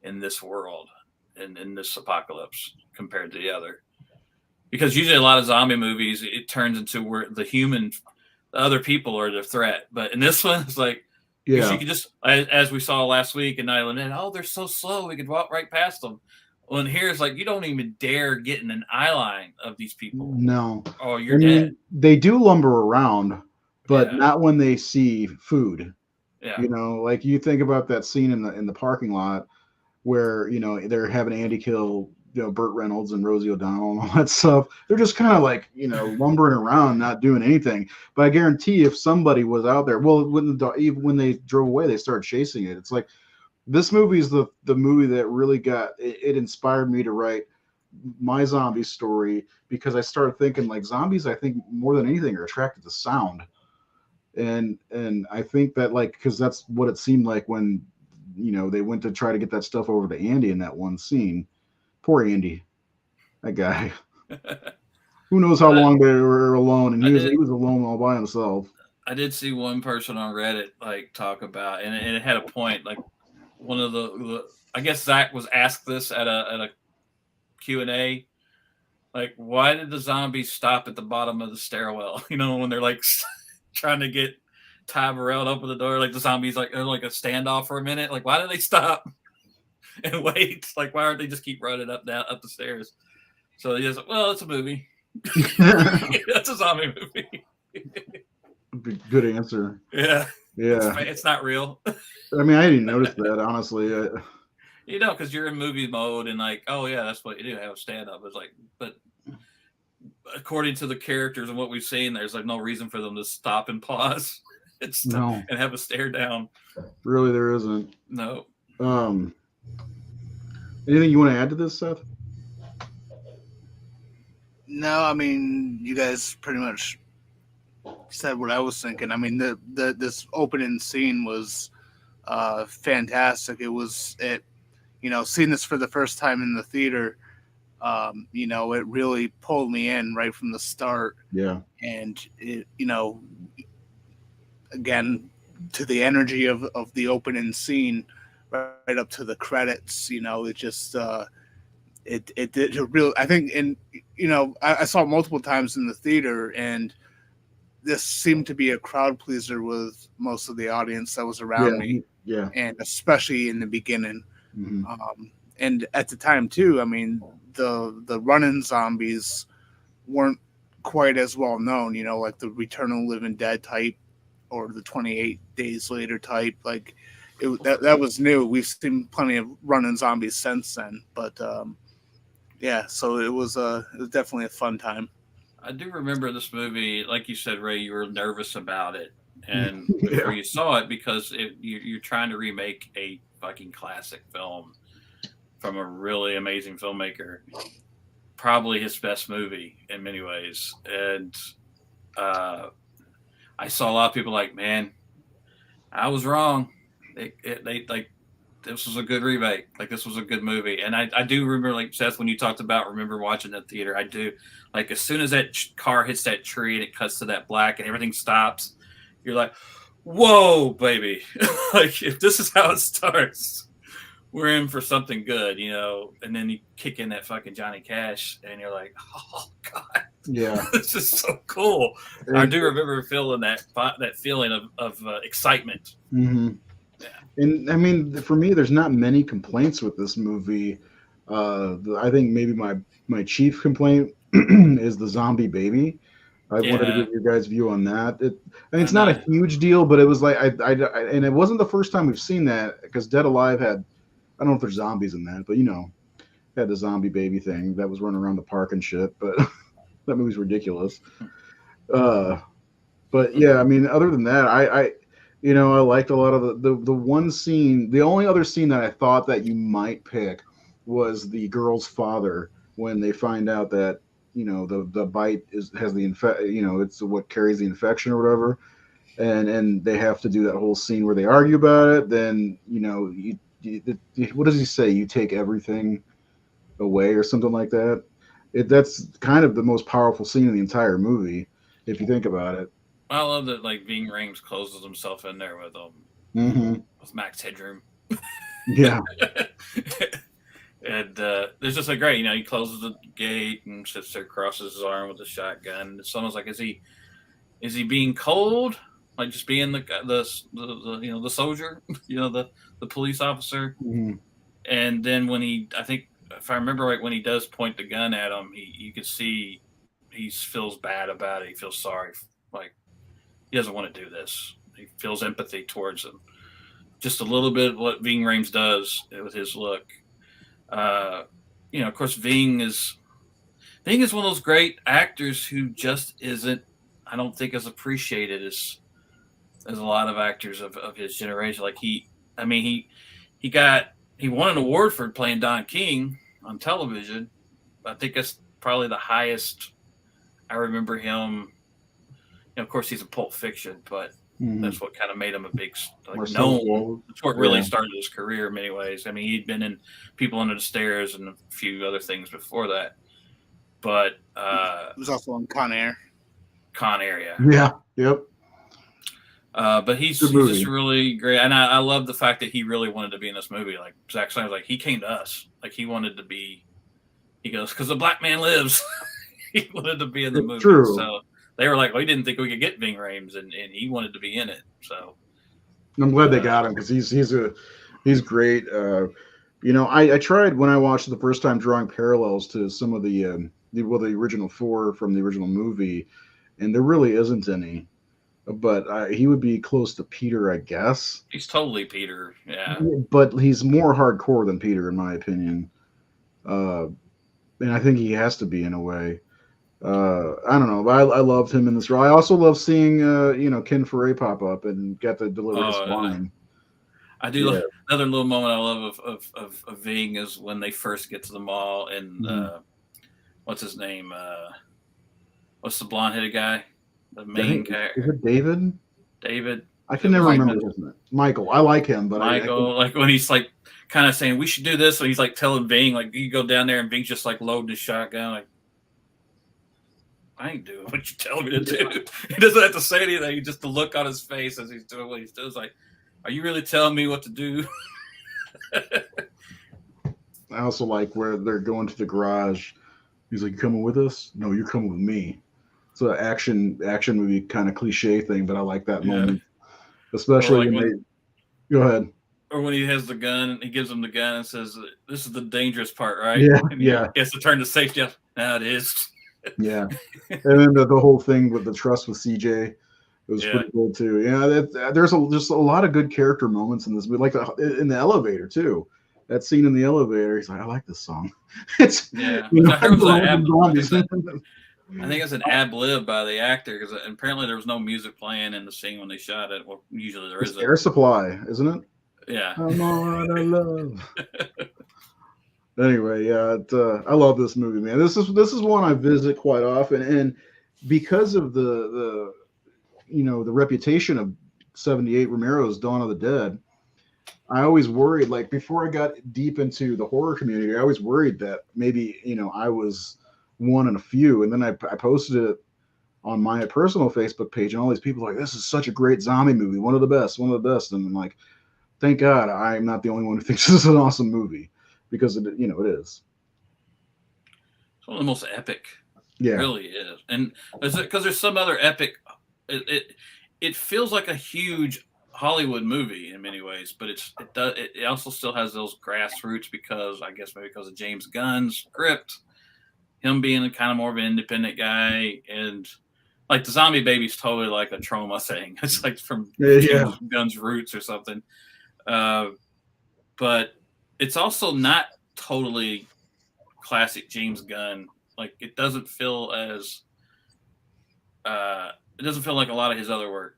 in this world and in this apocalypse compared to the other. Because usually a lot of zombie movies, it turns into where the other people are the threat. But in this one, it's like, you could just, as we saw last week in Island Inn, they're so slow, we could walk right past them. Well, and here's like, you don't even dare get in an eye line of these people. No. Oh, you're dead. They do lumber around, but not when they see food. Yeah. You know, like you think about that scene in the parking lot where, you know, they're having Andy kill, you know, Burt Reynolds and Rosie O'Donnell and all that stuff. They're just kind of like, you know, lumbering around, not doing anything. But I guarantee if somebody was out there, well, even when they drove away, they started chasing it. It's like this movie is the movie that really got it inspired me to write my zombie story, because I started thinking like zombies, I think more than anything are attracted to sound. And I think that, like, because that's what it seemed like when, you know, they went to try to get that stuff over to Andy in that one scene. Poor Andy, that guy. Who knows how long they were alone, and he was alone all by himself. I did see one person on Reddit like talk about, and it had a point. Like one of the I guess Zack was asked this at a Q&A. Like, why did the zombies stop at the bottom of the stairwell? You know, when they're like trying to get Ty Burrell to open the door, like the zombies like they're like a standoff for a minute. Like, why did they stop and wait? Like, why aren't they just keep running up the stairs? So he was like, well, it's a movie. That's a zombie movie. Good answer. Yeah. Yeah. It's not real. I mean, I didn't notice that, honestly. You know, because you're in movie mode and like, oh yeah, that's what you do, have a stand up. It's like, but according to the characters and what we've seen, there's like no reason for them to stop and pause and have a stare down. Really, there isn't. No. Anything you want to add to this, Seth? No, I mean, you guys pretty much said what I was thinking. I mean, this opening scene was fantastic. You know, seeing this for the first time in the theater, you know, it really pulled me in right from the start. Yeah. And it, you know, again, to the energy of the opening scene right up to the credits, you know, it just it did a real, I think, and you know, I saw it multiple times in the theater, and this seemed to be a crowd pleaser with most of the audience that was around me. Yeah. And especially in the beginning. Mm-hmm. And at the time too, I mean, the running zombies weren't quite as well known, you know, like the Return of the Living Dead type or the 28 Days Later type. Like that was new. We've seen plenty of running zombies since then, but yeah, so it was definitely a fun time. I do remember this movie, like you said, Ray, you were nervous about it, and before you saw it, because you're trying to remake a fucking classic film from a really amazing filmmaker, probably his best movie in many ways. And I saw a lot of people like, man, I was wrong. They like, this was a good remake. Like, this was a good movie. And I do remember, like, Seth, when you talked about remember watching the theater, I do. Like, as soon as that car hits that tree and it cuts to that black and everything stops, you're like, whoa, baby. Like, if this is how it starts, we're in for something good, you know? And then you kick in that fucking Johnny Cash and you're like, oh, God. Yeah. This is so cool. And I do remember feeling that feeling of excitement. Mm-hmm. Yeah. And I mean, for me, there's not many complaints with this movie. I think maybe my chief complaint is the zombie baby. I wanted to get your guys' view on that. I mean, it's not a huge deal, but it was like and it wasn't the first time we've seen that, because Dead Alive had, I don't know if there's zombies in that, but you know, had the zombie baby thing that was running around the park and shit. But that movie's ridiculous. But yeah, I mean, other than that, I you know, I liked a lot of the one scene. The only other scene that I thought that you might pick was the girl's father, when they find out that, you know, the bite has the you know, it's what carries the infection or whatever, and they have to do that whole scene where they argue about it. Then, you know, what does he say? You take everything away or something like that. That's kind of the most powerful scene in the entire movie, if you think about it. I love that, like, Ving Rhames closes himself in there with with Max Headroom. Yeah. And there's just like, great, you know, he closes the gate and sits there, crosses his arm with a shotgun. And someone's like, is he being cold? Like, just being the you know, the soldier, you know, the police officer. Mm-hmm. And then when I think if I remember right, when he does point the gun at him, you can see he feels bad about it. He feels sorry, like he doesn't want to do this. He feels empathy towards him. just a little bit of what Ving Rhames does with his look. Of course, Ving is one of those great actors who just isn't, I don't think, as appreciated as a lot of actors of his generation. Like he won an award for playing Don King on television. I think that's probably the highest I remember him. Of course, he's a Pulp Fiction, but that's what kind of made him a big known. That's what really started his career in many ways. I mean, he'd been in People Under the Stairs and a few other things before that. But he was also on Con Air. Yeah. Yep. But he's just really great, and I love the fact that he really wanted to be in this movie. Like Zack Snyder, like he came to us, like he wanted to be. He goes, because the black man lives. He wanted to be in the movie. True. So they were like, we didn't think we could get Ving Rhames, and he wanted to be in it. So I'm glad they got him because he's great. I tried when I watched it the first time drawing parallels to some of the original 4 from the original movie, and there really isn't any. But he would be close to Peter, I guess. He's totally Peter, yeah. But he's more hardcore than Peter, in my opinion. And I think he has to be in a way. I don't know. I loved him in this role. I also love seeing, Ken Foray pop up and get to deliver his line. I do love another little moment I love of Ving is when they first get to the mall and what's his name? What's the blonde-headed guy? The main character. Is it David? David. I can never remember his name. Michael. I like him, but Michael, like when he's like kind of saying we should do this, so he's like telling Ving like you go down there and Ving's just like loading his shotgun like I ain't doing what you tell me to do. He doesn't have to say anything. Just the look on his face as he's doing what he's doing is like, are you really telling me what to do? I also like where they're going to the garage. He's like, you coming with us? No, you're coming with me. It's an action movie kind of cliche thing, but I like that moment. Especially when they go ahead. Or when he has the gun, he gives him the gun and says, this is the dangerous part, right? Yeah. And he has to turn the safety off. Now it is. Yeah. And then the whole thing with the trust with CJ. It was pretty cool too. Yeah, there's just a lot of good character moments in this movie, like in the elevator too. That scene in the elevator, he's like, I like this song. It's I think it's an ad lib by the actor because apparently there was no music playing in the scene when they shot it. Well, usually there is. Air Supply, isn't it? Yeah. I'm all out of love. Anyway, I love this movie, man. This is one I visit quite often, and because of the reputation of '78 Romero's Dawn of the Dead, I always worried, like before I got deep into the horror community, I always worried that maybe I was one in a few, and then I posted it on my personal Facebook page, and all these people are like, this is such a great zombie movie, one of the best, and I'm like, thank God I'm not the only one who thinks this is an awesome movie, because it is. It's one of the most epic. Yeah, it really is. And because there's some other epic, it feels like a huge Hollywood movie in many ways, but it also still has those grassroots because of James Gunn's script. Him being kind of more of an independent guy, and like the zombie baby's totally like a trauma thing. It's like from James Gunn's roots or something. But it's also not totally classic James Gunn. Like it doesn't feel as like a lot of his other work.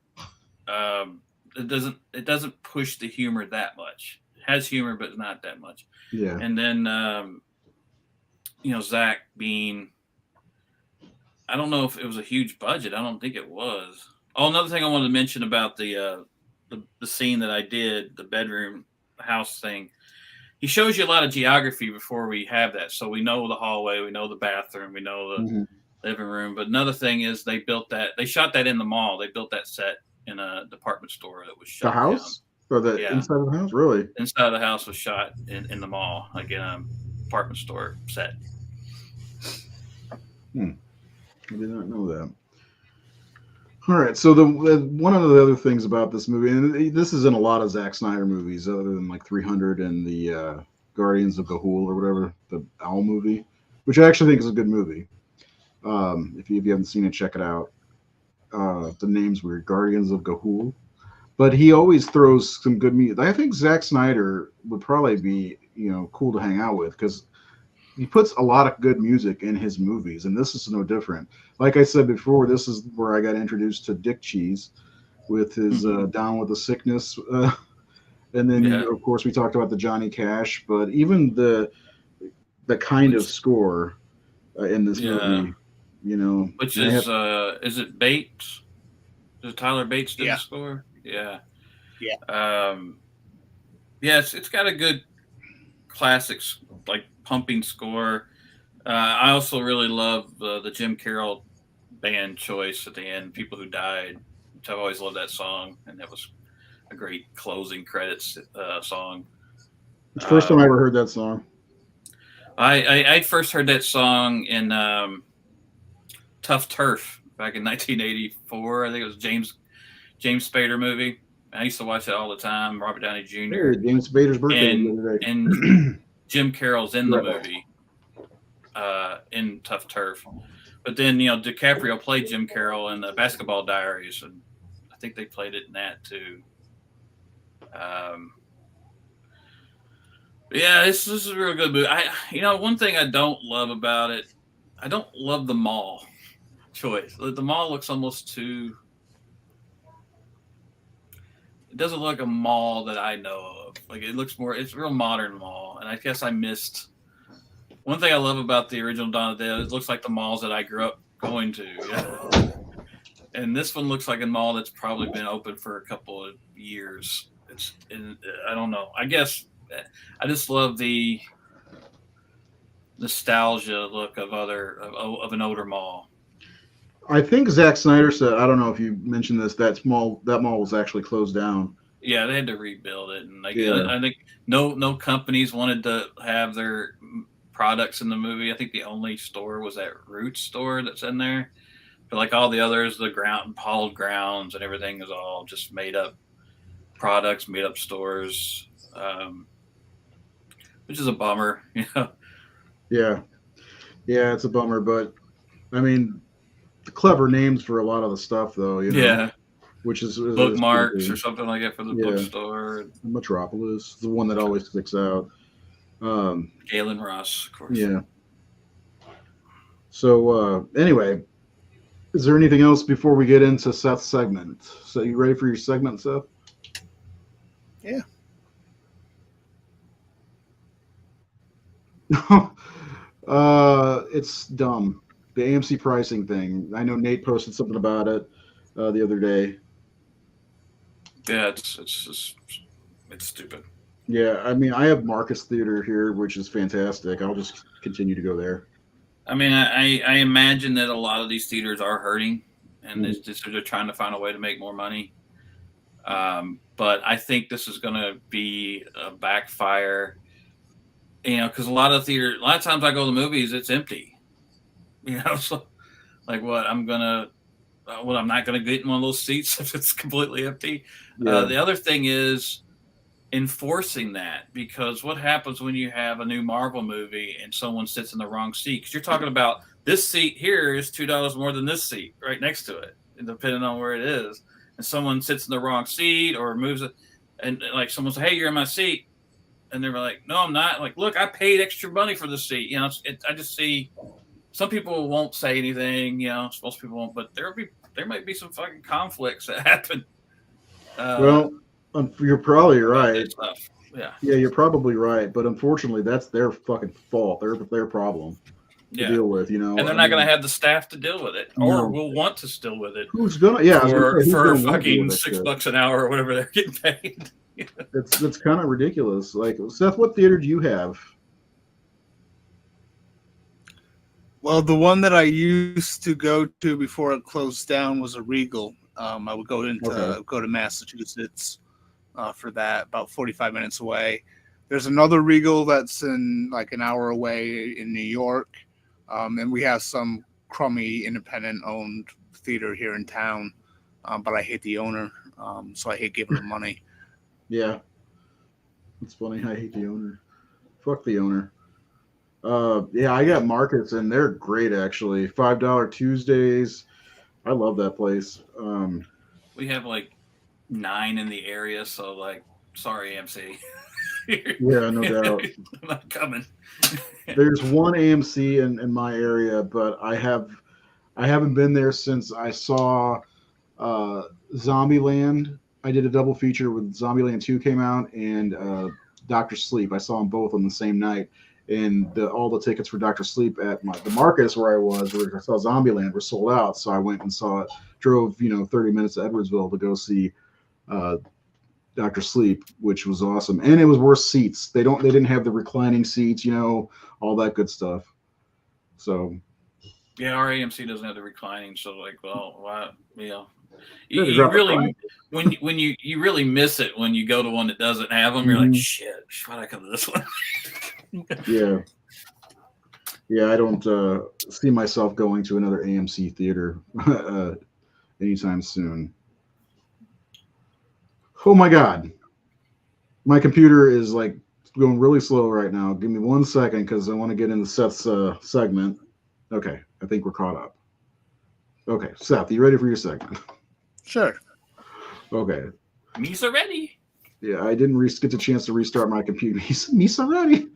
It doesn't push the humor that much. It has humor, but not that much. Yeah. And then Zack being, I don't know if it was a huge budget. I don't think it was. Oh, another thing I wanted to mention about the scene that I did, the bedroom house thing. He shows you a lot of geography before we have that. So we know the hallway, we know the bathroom, we know the living room. But another thing is they shot that in the mall. They built that set in a department store that was shot. The house? Or the inside of the house? Really? Inside of the house was shot in the mall, like in a department store set. I did not know that. All right, so one of the other things about this movie, and this is in a lot of Zack Snyder movies, other than like 300 and the Guardians of Ga'Hoole or whatever, the Owl movie, which I actually think is a good movie. If you haven't seen it, check it out. The name's weird, Guardians of Ga'Hoole. but he always throws some good music. I think Zack Snyder would probably be, cool to hang out with because he puts a lot of good music in his movies, and this is no different. Like I said before, this is where I got introduced to Dick Cheese with his Down with the Sickness. And then, of course, we talked about the Johnny Cash, but even the kind of score in this movie, Which is it Bates? Is it Tyler Bates did the score? Yeah. Yeah. It's got a good classic, like pumping score. I also really love the Jim Carroll band choice at the end, People Who Died, which I've always loved that song, and that was a great closing credits song. It's the first time I ever heard that song. I first heard that song in Tough Turf back in 1984. I think it was James Spader movie. I used to watch it all the time. Robert Downey Jr. Hey, James Spader's birthday and Jim Carroll's in the movie in Tough Turf. But then DiCaprio played Jim Carroll in the Basketball Diaries, and I think they played it in that too. This is a real good movie. One thing I don't love about it, I don't love the mall choice. The mall looks almost too. It doesn't look like a mall that I know of. Like it looks more. It's a real modern mall, and I guess I missed. One thing I love about the original Dawn of the Dead, it looks like the malls that I grew up going to. Yeah. And this one looks like a mall that's probably been open for a couple of years. I don't know. I guess I just love the nostalgia look of an older mall. I think Zack Snyder said, I don't know if you mentioned this, that mall was actually closed down. Yeah, they had to rebuild it, and I think no companies wanted to have their products in the movie. I think the only store was that Roots store that's in there, but like all the others, the hallowed grounds and everything is all just made up products, made up stores, which is a bummer. Yeah, it's a bummer, but I mean, the clever names for a lot of the stuff, though. Which is bookmarks or something like that for the bookstore. Metropolis, the one that always sticks out. Galen Ross, of course. Yeah. So anyway, is there anything else before we get into Seth's segment? So you ready for your segment, Seth? Yeah. It's dumb. The AMC pricing thing. I know Nate posted something about it the other day. Yeah, it's stupid. Yeah, I mean, I have Marcus Theater here, which is fantastic. I'll just continue to go there. I mean, I imagine that a lot of these theaters are hurting, and they're trying to find a way to make more money. But I think this is going to be a backfire. Because a lot of times I go to the movies, it's empty. So like I'm not gonna get in one of those seats if it's completely empty. Yeah. The other thing is enforcing that, because what happens when you have a new Marvel movie and someone sits in the wrong seat? Because you're talking about this seat here is $2 more than this seat right next to it, depending on where it is. And someone sits in the wrong seat or moves it, and like someone says, "Hey, you're in my seat," and they're like, "No, I'm not." Like, look, I paid extra money for the seat. I just see some people won't say anything. Most people won't, but there might be some fucking conflicts that happen. You're probably right. Yeah, you're probably right. But unfortunately, that's their fucking fault. Their problem to deal with. And they're not going to have the staff to deal with it, or will want to deal with it. Who's gonna? Yeah, for fucking $6 an hour or whatever they're getting paid. That's kind of ridiculous. Like, Seth, what theater do you have? Well, the one that I used to go to before it closed down was a Regal. I would go to Massachusetts for that, about 45 minutes away. There's another Regal that's in like an hour away in New York, and we have some crummy independent-owned theater here in town, but I hate the owner, so I hate giving them money. Yeah, it's funny. I hate the owner. Fuck the owner. I got Marcus, and they're great actually. $5 Tuesdays. I love that place. We have like 9 in the area, so like, sorry, AMC. Yeah, no doubt. I'm not coming. There's one AMC in my area, but I haven't been there since I saw Zombieland. I did a double feature with Zombieland 2 came out and Doctor Sleep. I saw them both on the same night, and all the tickets for Doctor Sleep at the Marcus where I was, where I saw Zombieland, were sold out. So I went and saw it. Drove 30 minutes to Edwardsville to go see Doctor Sleep, which was awesome, and it was worth seats. They didn't have the reclining seats, all that good stuff. So yeah, our AMC doesn't have the reclining, so like, well, why, you really when you really miss it when you go to one that doesn't have them. You're like, shit, why'd I come to this one? Yeah, I don't see myself going to another AMC theater anytime soon. Oh my God, my computer is like going really slow right now. Give me 1 second because I want to get into Seth's segment. Okay, I think we're caught up. Okay, Seth, you ready for your segment? Sure. Okay. Me's ready. Yeah, I didn't get the chance to restart my computer. He said, Me's ready.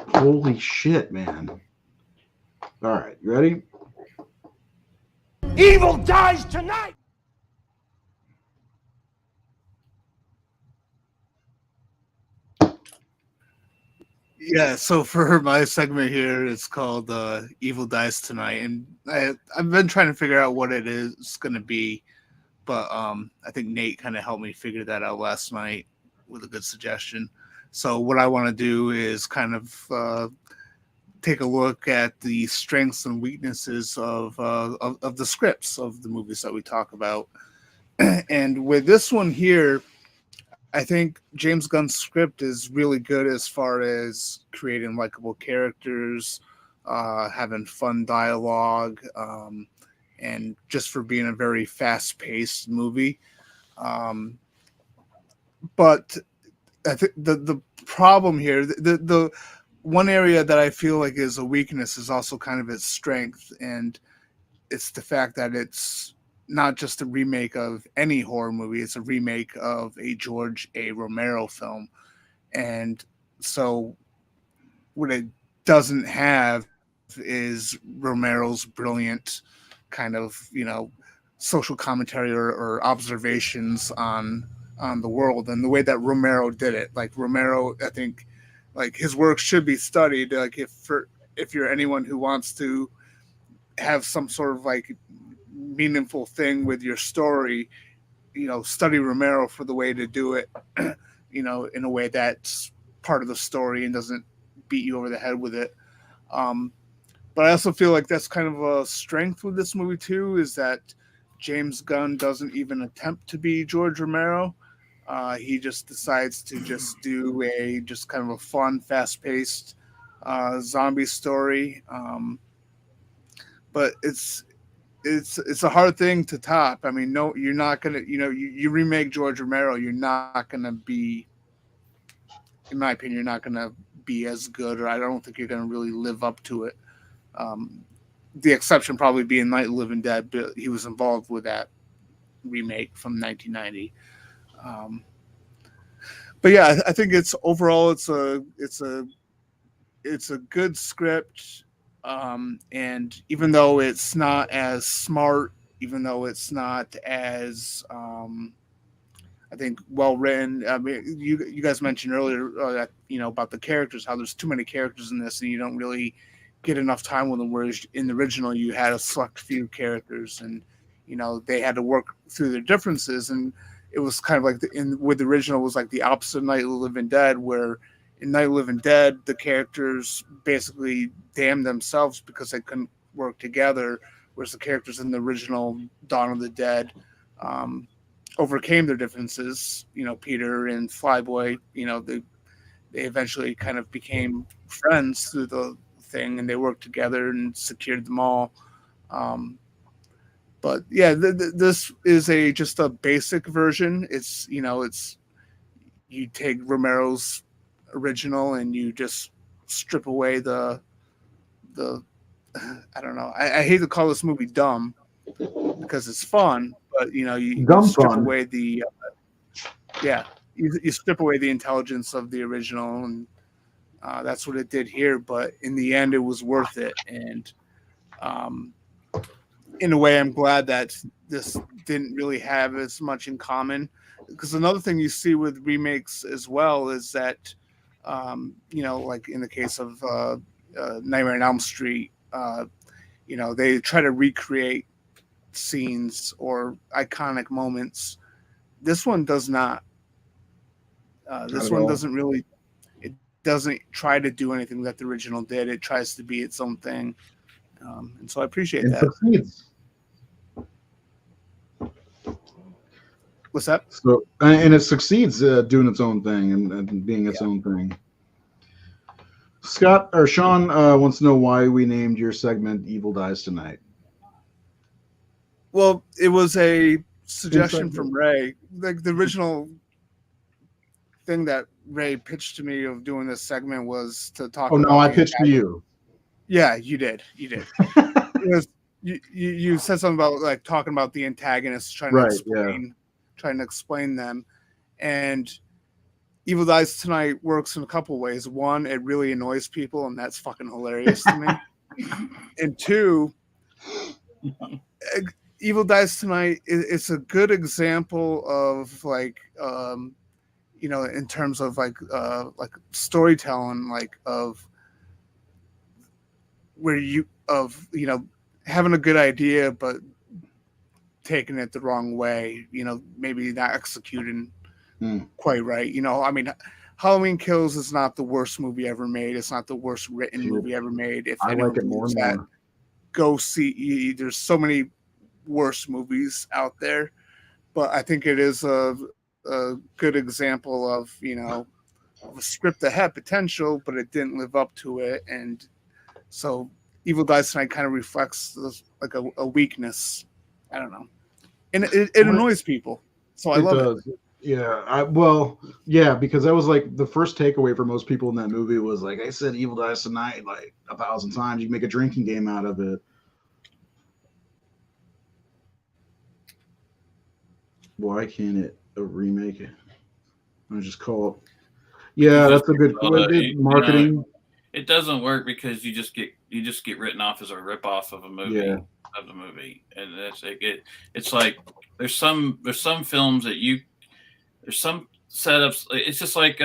Holy shit, man. All right, you ready? Evil dies tonight! Yeah, so for my segment here, it's called Evil Dies Tonight. And I've been trying to figure out what it is going to be. But I think Nate kind of helped me figure that out last night with a good suggestion. So what I want to do is kind of take a look at the strengths and weaknesses of the scripts of the movies that we talk about. And with this one here, I think James Gunn's script is really good as far as creating likable characters, having fun dialogue, and just for being a very fast-paced movie. But I think the problem here, the one area that I feel like is a weakness is also kind of its strength, and it's the fact that it's not just a remake of any horror movie, it's a remake of a George A. Romero film. And so what it doesn't have is Romero's brilliant kind of, social commentary or observations on the world and the way that Romero did it. Like Romero, I think, like his work should be studied. Like if you're anyone who wants to have some sort of like meaningful thing with your story, study Romero for the way to do it, in a way that's part of the story and doesn't beat you over the head with it. But I also feel like that's kind of a strength with this movie too, is that James Gunn doesn't even attempt to be George Romero. He just decides to just do just kind of a fun, fast-paced zombie story. But it's a hard thing to top. I mean, no, you're not gonna, you remake George Romero, you're not gonna be, in my opinion, you're not gonna be as good, or I don't think you're gonna really live up to it. The exception probably being Night of the Living Dead, but he was involved with that remake from 1990. But yeah, I think it's overall it's a good script, and even though it's not as smart, even though it's not as I think well written. I mean, you guys mentioned earlier that about the characters, how there's too many characters in this, and you don't really get enough time with them. Whereas in the original, you had a select few characters, and they had to work through their differences. And it was kind of like with the original was like the opposite of Night of the Living Dead, where in Night of the Living Dead, the characters basically damned themselves because they couldn't work together, whereas the characters in the original Dawn of the Dead overcame their differences. Peter and Flyboy, they eventually kind of became friends through the thing, and they worked together and secured them all. But yeah, this is just a basic version. It's you take Romero's original and you just strip away the I don't know. I hate to call this movie dumb because it's fun, but you know, you strip fun. away the you strip away the intelligence of the original, and that's what it did here. But in the end, it was worth it, and in a way, I'm glad that this didn't really have as much in common. Because another thing you see with remakes as well is that, you know, like in the case of Nightmare on Elm Street, you know, they try to recreate scenes or iconic moments. This one does not. This one doesn't really. It doesn't try to do anything that the original did. It tries to be its own thing, and so I appreciate that. Succeeds. What's that? So, and it succeeds doing its own thing and being its own thing. Scott or Sean wants to know why we named your segment "Evil Dies Tonight." Well, it was a suggestion from Ray. Like the original thing that Ray pitched to me of doing this segment was to talk. Oh no, I pitched to you. Yeah, you did. You did. Because you said something about like talking about the antagonists, trying to explain them, and Evil Dies Tonight works in a couple ways. One, it really annoys people, and that's fucking hilarious to me. And two, Evil Dies Tonight it's a good example of like you know, in terms of like storytelling, like of where you know, having a good idea but taking it the wrong way, you know, maybe not executing quite right. You know, I mean, Halloween Kills is not the worst movie ever made. It's not the worst written movie ever made. If I like it more and more. Go see. There's so many worse movies out there, but I think it is a good example of, you know, of a script that had potential, but it didn't live up to it, and so Evil Dies Tonight kind of reflects like a weakness. I don't know, and it annoys people, so I love it. Yeah, because that was like the first takeaway for most people in that movie was like I said, Evil Dies Tonight like 1,000 times. You make a drinking game out of it. Why can't it remake it? I just call it. Yeah, that's a good marketing. You know, it doesn't work because you just get written off as a ripoff of a movie of the movie, and it's like there's some films that there's some setups. It's just like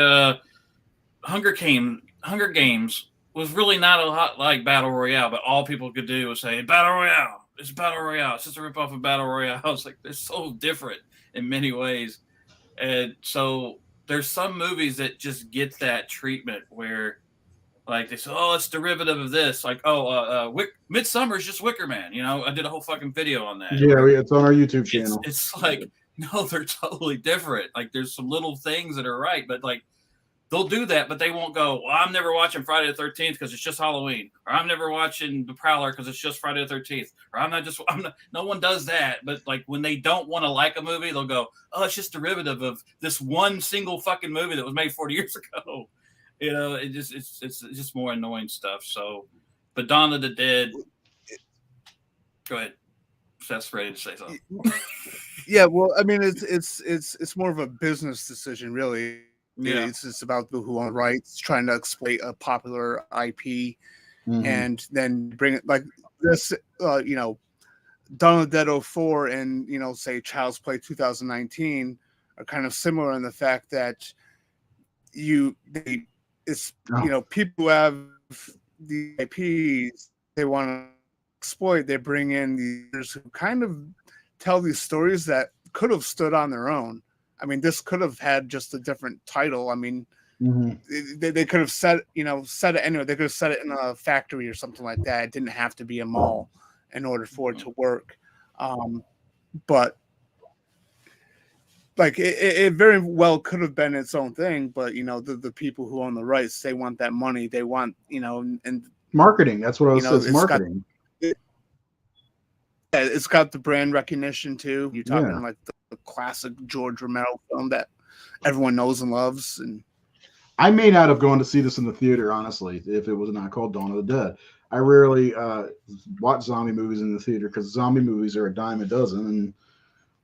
Hunger Games was really not a lot like Battle Royale, but all people could do was say Battle Royale. It's Battle Royale. It's just a ripoff of Battle Royale. It's like they're so different in many ways, and so there's some movies that just get that treatment where, like, they say, "Oh, it's derivative of this." Like, Midsummer is just Wicker Man. You know, I did a whole fucking video on that. Yeah, it's on our YouTube channel. It's like, no, they're totally different. Like, there's some little things that are right, but like, they'll do that, but they won't go, "Well, I'm never watching Friday the 13th because it's just Halloween," or "I'm never watching The Prowler because it's just Friday the 13th," or I'm not. No one does that. But like when they don't want to like a movie, they'll go, "Oh, it's just derivative of this one single fucking movie that was made 40 years ago." You know, it's just more annoying stuff. So, but Dawn of the Dead. Go ahead. Seth's ready to say something. Yeah, well, I mean, it's more of a business decision, really. Yeah, it's about who owns rights, trying to exploit a popular IP, and then bring it like this. You know, Dawn of the Dead 04 and, you know, say Child's Play 2019 are kind of similar in the fact that you know, people who have the IPs they want to exploit. They bring in these who kind of tell these stories that could have stood on their own. I mean, this could have had just a different title. I mean, they could have set it anyway. They could have set it in a factory or something like that. It didn't have to be a mall in order for it to work. But like it very well could have been its own thing. But, you know, the people who own the rights, they want that money. They want, you know, and marketing. That's what I was saying. It's marketing. It's got the brand recognition too. You're talking like the classic George Romero film that everyone knows and loves. And I may not have gone to see this in the theater, honestly, if it was not called Dawn of the Dead. I rarely watch zombie movies in the theater because zombie movies are a dime a dozen, and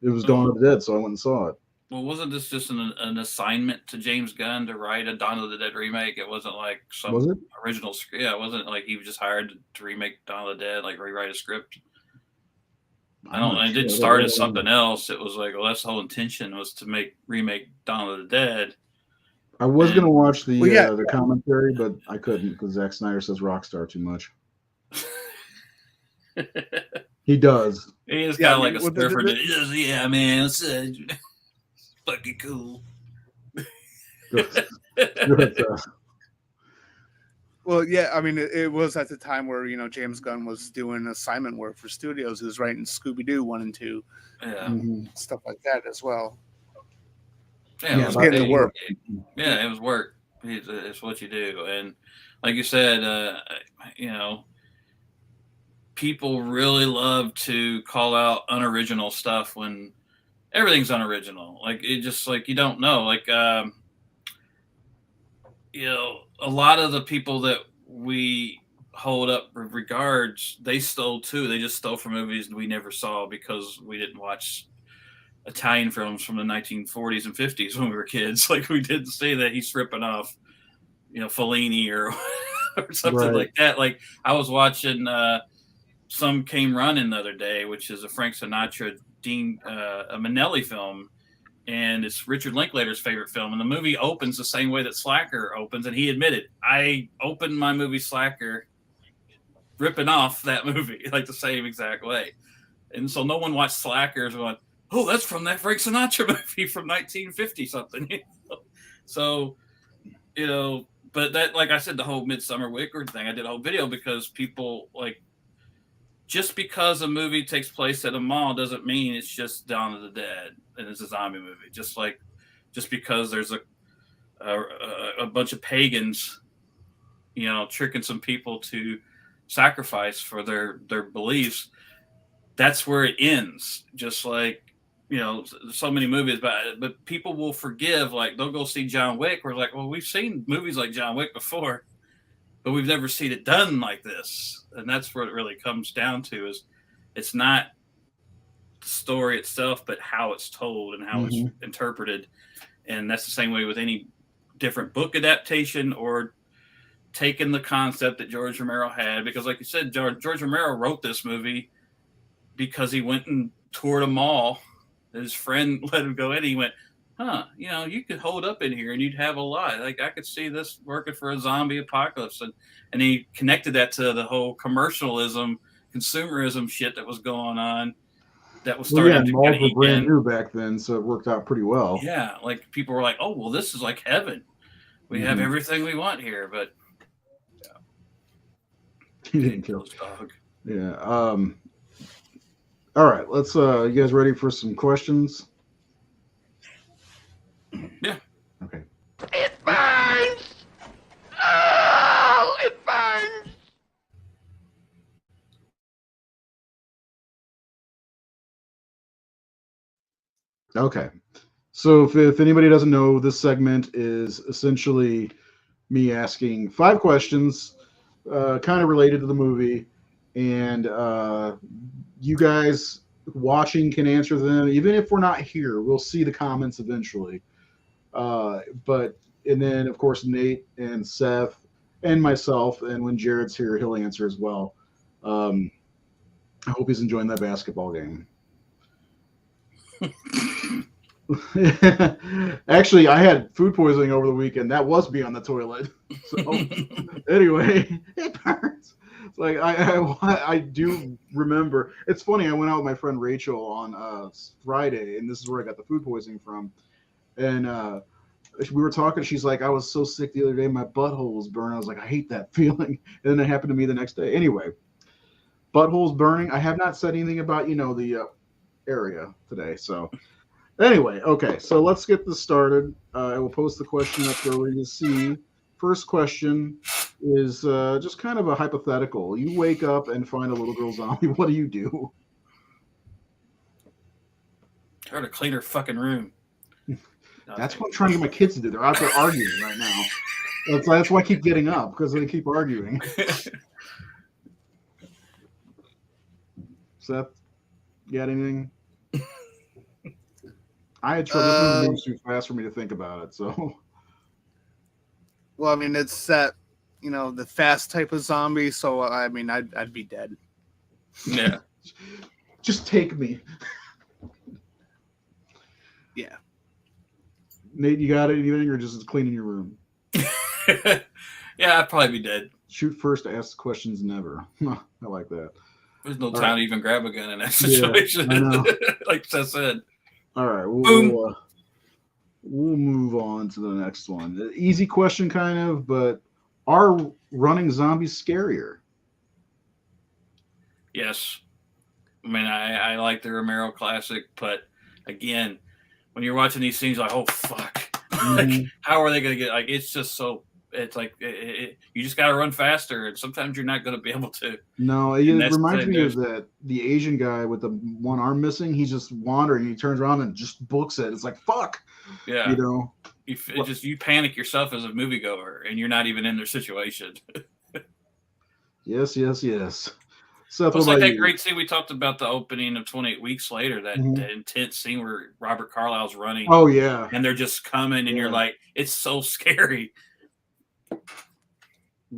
it was Dawn of the Dead, so I went and saw it. Well, wasn't this just an assignment to James Gunn to write a Dawn of the Dead remake? It wasn't like some original script. Yeah, it wasn't like he was just hired to remake Dawn of the Dead, like rewrite a script. It didn't start as something else. It was like, well, that's the whole intention was to remake Dawn of the Dead. I was going to watch the commentary, but I couldn't because Zack Snyder says Rockstar too much. He does. He is kind of like a surfer. Yeah, man, it's fucking cool. Well, yeah, I mean, it was at the time where, James Gunn was doing assignment work for studios. He was writing Scooby-Doo 1 and 2. Yeah. Stuff like that as well. Yeah, it was getting to work. Yeah, it was work. It's what you do. And like you said, people really love to call out unoriginal stuff when everything's unoriginal. Like, it just, like, you don't know. Like, a lot of the people that we hold up regards, they stole too. They just stole from movies we never saw because we didn't watch Italian films from the 1940s and 50s when we were kids. Like, we didn't see that he's ripping off, Fellini or something like that. Like, I was watching Some Came Running the other day, which is a Frank Sinatra, a Minnelli film. And it's Richard Linklater's favorite film. And the movie opens the same way that Slacker opens. And he admitted, I opened my movie Slacker ripping off that movie, like the same exact way. And so no one watched Slackers going, oh, that's from that Frank Sinatra movie from 1950 something. So, but that, like I said, the whole Midsummer Wicker thing, I did a whole video because people, like, just because a movie takes place at a mall doesn't mean it's just Dawn of the Dead and it's a zombie movie. Just because there's a bunch of pagans, tricking some people to sacrifice for their beliefs, that's where it ends. Just like, so many movies, but people will forgive. Like, they'll go see John Wick. We're like, well, we've seen movies like John Wick before, but we've never seen it done like this. And that's where it really comes down to, is it's not the story itself, but how it's told and how it's interpreted. And that's the same way with any different book adaptation or taking the concept that George Romero had. Because like you said, George Romero wrote this movie because he went and toured a mall. His friend let him go in. He went, you could hold up in here and you'd have a lot. Like, I could see this working for a zombie apocalypse. And he connected that to the whole commercialism, consumerism shit that was going on. That was starting to malls were brand new back then, so it worked out pretty well. Yeah, like, people were like, oh, well, this is like heaven. We have everything we want here, but he didn't kill his dog. Yeah. All right, let's you guys ready for some questions? Yeah. Okay. It burns! Oh, it burns! Okay. So if anybody doesn't know, this segment is essentially me asking 5 questions kind of related to the movie, and you guys watching can answer them. Even if we're not here, we'll see the comments eventually. And then, of course, Nate and Seth and myself, and when Jared's here, he'll answer as well. I hope he's enjoying that basketball game. Actually, I had food poisoning over the weekend. That was me on the toilet. So anyway, it burns. It's like I do remember. It's funny. I went out with my friend Rachel on Friday, and this is where I got the food poisoning from. And we were talking. She's like, I was so sick the other day, my butthole was burning. I was like, I hate that feeling. And then it happened to me the next day. Anyway, butthole's burning. I have not said anything about the area today. So anyway, okay. So let's get this started. I will post the question up there where you see. First question is just kind of a hypothetical. You wake up and find a little girl zombie. What do you do? Try to clean her fucking room. That's what I'm trying to get my kids to do. They're out there arguing right now. That's why I keep getting up, because they keep arguing. Seth, you got anything? I had trouble. This movie moves too fast for me to think about it. So, well, I mean, it's that the fast type of zombie. So, I mean, I'd be dead. Yeah. Just take me. Yeah. Nate, you got anything, or just cleaning your room? Yeah, I'd probably be dead. Shoot first, ask questions never. I like that. There's no time to even grab a gun in that situation. Yeah, I know. Like I said. All right, we'll move on to the next one. Easy question, kind of, but are running zombies scarier? Yes. I mean, I like the Romero classic, but again, when you're watching these scenes, like, oh fuck, like, how are they going to get? Like, it's just so. It's like you just got to run faster, and sometimes you're not going to be able to. No, it reminds me of the Asian guy with the one arm missing. He's just wandering. He turns around and just books it. It's like fuck. Yeah, you panic yourself as a moviegoer, and you're not even in their situation. Yes. Seth, it's like that great scene we talked about, the opening of 28 Weeks Later, that intense scene where Robert Carlyle's running. Oh yeah, and they're just coming, and you're like, it's so scary.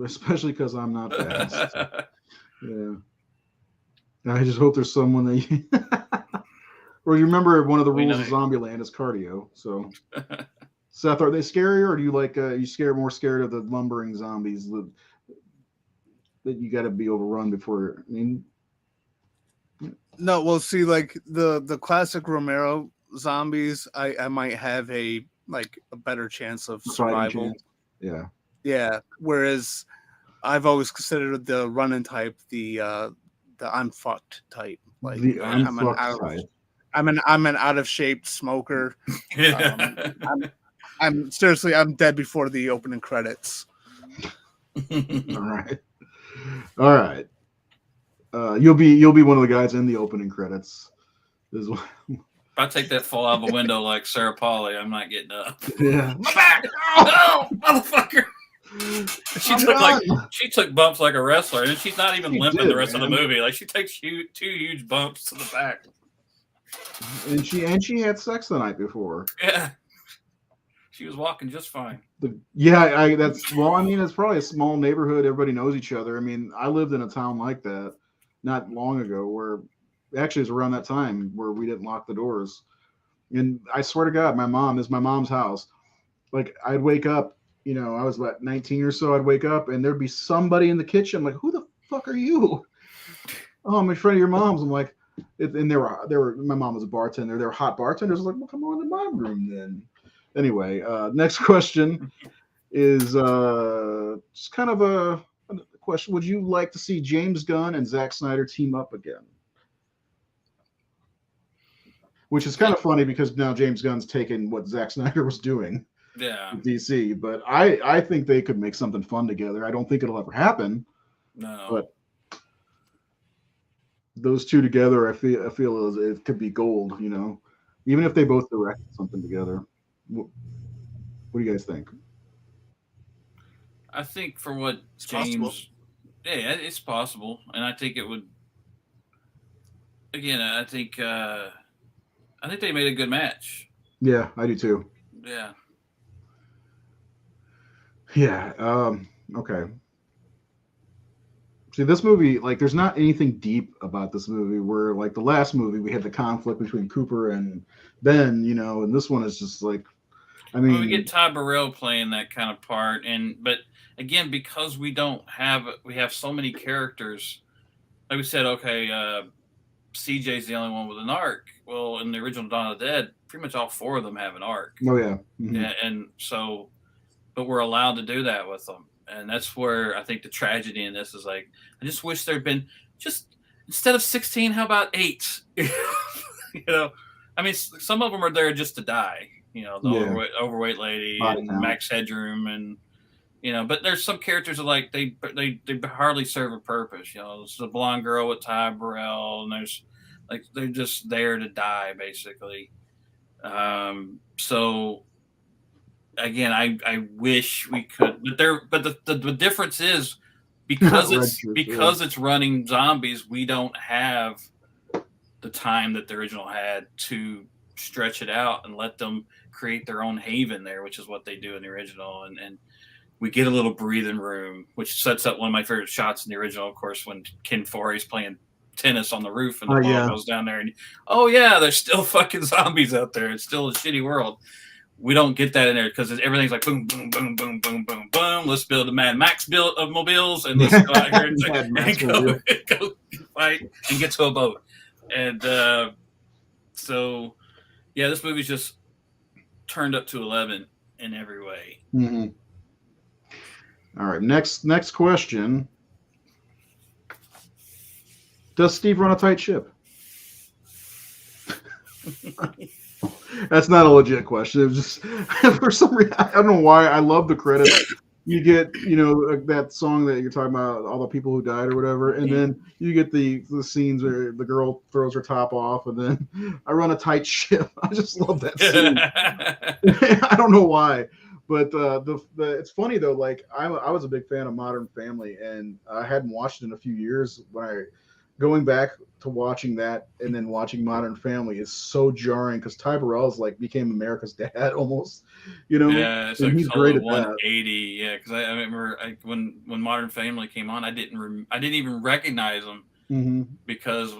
Especially because I'm not fast. Yeah. I just hope there's someone that you... Well, you remember one of the rules of Zombieland is cardio. So, Seth, are they scarier, or do you like more scared of the lumbering zombies that you got to be overrun before? I mean, no. Well, see, like the classic Romero zombies, I might have a better chance of survival. Yeah. Yeah. Whereas I've always considered the running type the I'm fucked type. Like I'm an out of shape smoker. I'm seriously, I'm dead before the opening credits. All right. You'll be one of the guys in the opening credits. If I take that fall out of a window like Sarah Polley, I'm not getting up. Yeah. My back! Oh, motherfucker! She took bumps like a wrestler, and she's not even limping the rest of the movie. Like, she takes two huge bumps to the back. And she had sex the night before. Yeah. She was walking just fine. It's probably a small neighborhood. Everybody knows each other. I mean, I lived in a town like that not long ago where actually it was around that time where we didn't lock the doors. And I swear to God, my mom's house. Like, I'd wake up, I was about 19 or so. I'd wake up and there'd be somebody in the kitchen. I'm like, who the fuck are you? Oh, I'm a friend of your mom's. I'm like, and they were. My mom was a bartender. They were hot bartenders. I was like, well, come on to my room then. Anyway, next question is just kind of a question. Would you like to see James Gunn and Zack Snyder team up again? Which is kind of funny because now James Gunn's taken what Zack Snyder was doing. Yeah. With DC, but I think they could make something fun together. I don't think it'll ever happen. No. But those two together, I feel it could be gold, even if they both direct something together. What do you guys think? I think for what it's James, it's possible, and I think it would. Again, I think they made a good match. Yeah, I do too. Yeah. Yeah. Okay. See, this movie, like, there's not anything deep about this movie. Where, like, the last movie, we had the conflict between Cooper and Ben, and this one is just like, we get Ty Burrell playing that kind of part, but again, because we have so many characters. Like we said, okay, CJ's the only one with an arc. Well, in the original Dawn of the Dead, pretty much all four of them have an arc. Oh yeah. Mm-hmm. Yeah, and so, but we're allowed to do that with them. And that's where I think the tragedy in this is like, I just wish there'd been instead of 16, how about 8? Some of them are there just to die. The overweight lady and Max Headroom, and but there's some characters that like they hardly serve a purpose. There's the blonde girl with Ty Burrell, and there's like they're just there to die basically. So. Again, I wish we could, but the difference is because it's running zombies, we don't have the time that the original had to stretch it out and let them create their own haven there, which is what they do in the original. And we get a little breathing room, which sets up one of my favorite shots in the original, of course, when Ken Fore's playing tennis on the roof and the ball goes down there. And there's still fucking zombies out there. It's still a shitty world. We don't get that in there because everything's like boom, boom, boom, boom, boom, boom, boom. Let's build a Mad Max build of mobiles and let's go out here and go fight and get to a boat. And so, yeah, this movie's just turned up to 11 in every way. Mm-hmm. All right, next question. Does Steve run a tight ship? That's not a legit question. It was just for some reason, I don't know why. I love the credits. You get, that song that you're talking about, all the people who died or whatever, and then you get the scenes where the girl throws her top off, and then I run a tight ship. I just love that scene. I don't know why, but it's funny though. Like I was a big fan of Modern Family, and I hadn't watched it in a few years. Going back to watching that and then watching Modern Family is so jarring because Ty Burrell's like became America's dad almost, Yeah, it's like he's great at 180. That. Yeah, because I remember when Modern Family came on, I didn't even recognize him because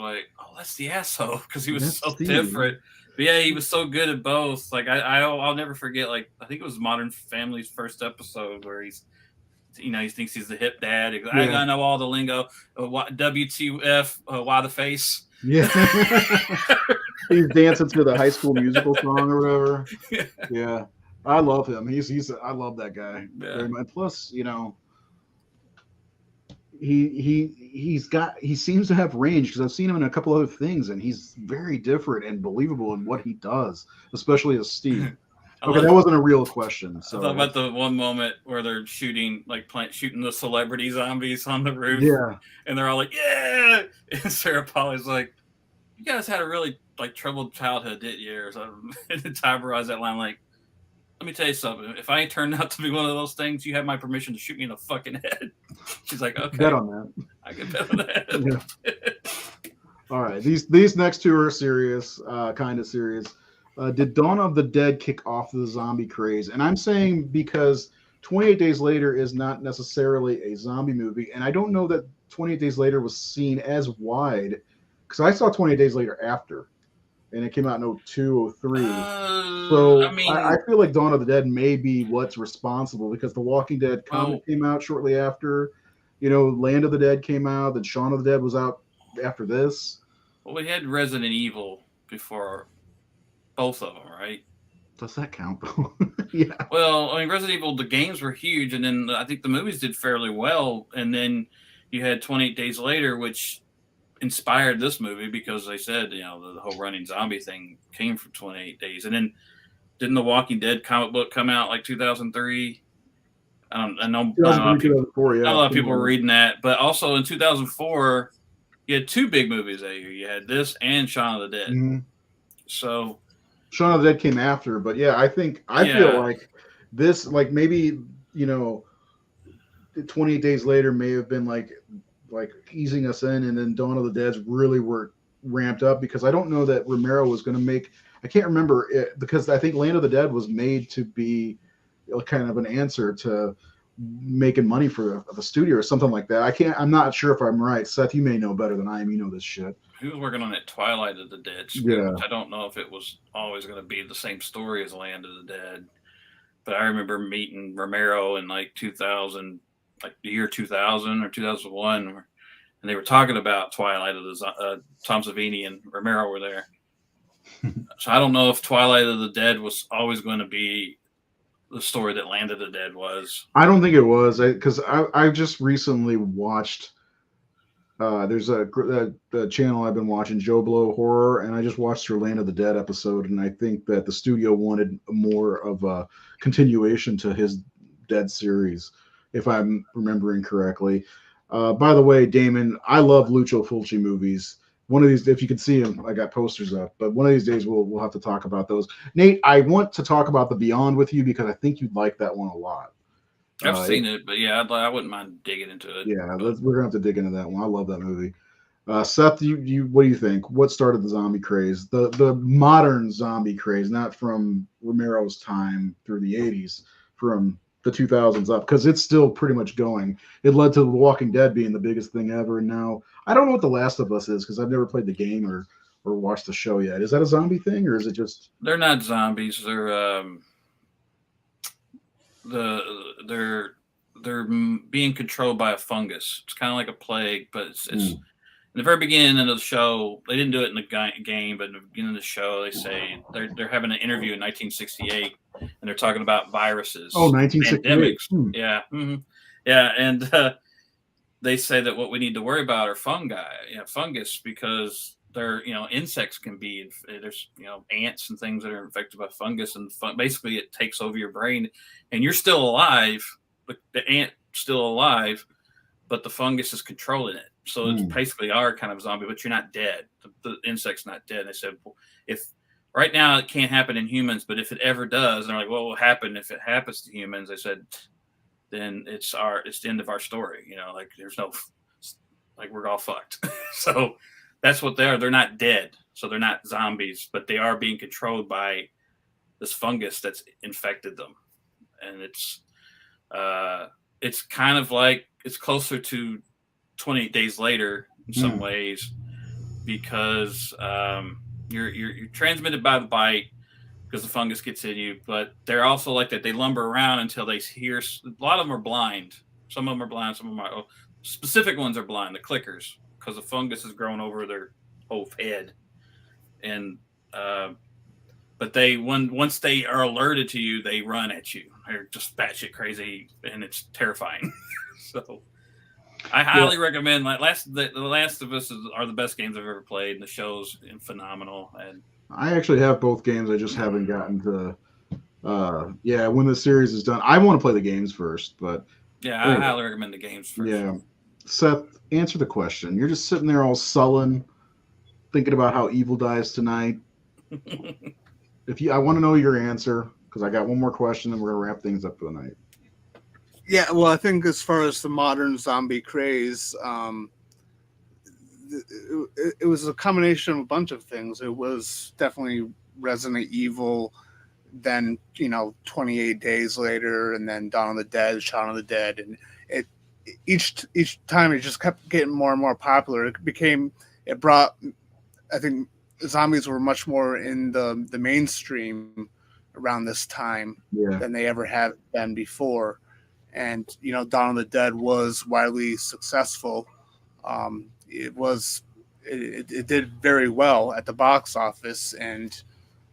that's the asshole because he was so different. But yeah, he was so good at both. Like I'll never forget. Like I think it was Modern Family's first episode where he's. He thinks he's the hip dad. Goes, I gotta know all the lingo. WTF? Why the face? Yeah. He's dancing to the High School Musical song or whatever. Yeah. I love him. I love that guy very much. Plus, he seems to have range because I've seen him in a couple other things, and he's very different and believable in what he does, especially as Steve. Okay, that wasn't a real question. So I thought about the one moment where they're shooting the celebrity zombies on the roof. Yeah. And they're all like, yeah. And Sarah Polly's like, you guys had a really troubled childhood, didn't you? Or something. And then Ty Burrell's that line like, let me tell you something. If I ain't turned out to be one of those things, you have my permission to shoot me in the fucking head. She's like, okay. Bet on that. I can bet on that. Yeah. All right. These next two are serious, kind of serious. Did Dawn of the Dead kick off the zombie craze? And I'm saying because 28 Days Later is not necessarily a zombie movie. And I don't know that 28 Days Later was seen as wide because I saw 28 Days Later after. And it came out in 02, 03. So I feel like Dawn of the Dead may be what's responsible because The Walking Dead comic came out shortly after. Land of the Dead came out. Then Shaun of the Dead was out after this. Well, we had Resident Evil before both of them, right? Does that count though? Yeah. Well, Resident Evil, the games were huge, and then I think the movies did fairly well. And then you had 28 Days Later, which inspired this movie because they said, the whole running zombie thing came from 28 Days. And then didn't the Walking Dead comic book come out 2003? I know 2004, yeah. Not a lot of people were reading that. But also in 2004, you had two big movies that year. You had this and Shaun of the Dead. Mm-hmm. So Shaun of the Dead came after, but yeah, I feel like this, maybe 28 Days Later may have been like easing us in, and then Dawn of the Dead's really were ramped up because I don't know that Romero was going to make. I can't remember it because I think Land of the Dead was made to be kind of an answer to making money for the studio or something like that. I'm not sure if I'm right. Seth, you may know better than I am. You know this shit. He was working on that Twilight of the Dead script, which I don't know if it was always going to be the same story as Land of the Dead. But I remember meeting Romero in 2000, the year 2000 or 2001, and they were talking about Twilight of the Tom Savini and Romero were there. So I don't know if Twilight of the Dead was always going to be the story that Land of the Dead was. I don't think it was because I just recently watched. There's a channel I've been watching, Joe Blow Horror, and I just watched her Land of the Dead episode, and I think that the studio wanted more of a continuation to his Dead series, if I'm remembering correctly. By the way, Damon, I love Lucio Fulci movies. One of these, if you can see them, I got posters up, but one of these days we'll have to talk about those. Nate, I want to talk about The Beyond with you because I think you'd like that one a lot. I've seen it, but yeah, I wouldn't mind digging into it. Yeah, we're gonna have to dig into that one. I love that movie. Seth, what do you think? What started the zombie craze? The modern zombie craze, not from Romero's time through the 80s, from the 2000s up, because it's still pretty much going. It led to The Walking Dead being the biggest thing ever, and now I don't know what The Last of Us is because I've never played the game or watched the show yet. Is that a zombie thing, or is it just? They're not zombies. They're being controlled by a fungus. It's kind of like a plague, but it's in the very beginning of the show. They didn't do it in the game, but in the beginning of the show, they say they're having an interview in 1968, and they're talking about viruses. Oh, 1968. Pandemics. Yeah, yeah, and they say that what we need to worry about are fungus, because they're insects can be there's ants and things that are infected by fungus, and basically it takes over your brain, and you're still alive. The ant still alive, but the fungus is controlling it. So it's basically our kind of zombie, but you're not dead. The insect's not dead. They said, if right now it can't happen in humans, but if it ever does, and they're like, what will happen if it happens to humans? They said, then it's the end of our story. Like there's no, like we're all fucked. So that's what they are. They're not dead. So they're not zombies, but they are being controlled by this fungus that's infected them. And it's kind of like, it's closer to 28 Days Later in some ways, because you're transmitted by the bite because the fungus gets in you, but they're also like that. They lumber around until they hear. A lot of them are blind. Some of them are blind. Some of them are specific ones are blind. The clickers, because the fungus is growing over their whole head, and but once they are alerted to you, they run at you. They're just batshit crazy, and it's terrifying. So I highly recommend. The Last of Us are the best games I've ever played, and the show's phenomenal. And I actually have both games. I just haven't gotten to. When the series is done, I want to play the games first. But I highly recommend the games first. Yeah, Seth, answer the question. You're just sitting there all sullen, thinking about how evil dies tonight. I want to know your answer, because I got one more question, and we're gonna wrap things up for the night. Yeah, well, I think as far as the modern zombie craze, it was a combination of a bunch of things. It was definitely Resident Evil, then 28 Days Later, and then Dawn of the Dead, Shaun of the Dead, and each time it just kept getting more and more popular. It brought, I think, zombies were much more in the mainstream around this time than they ever have been before. And Dawn of the Dead was widely successful. It did very well at the box office, and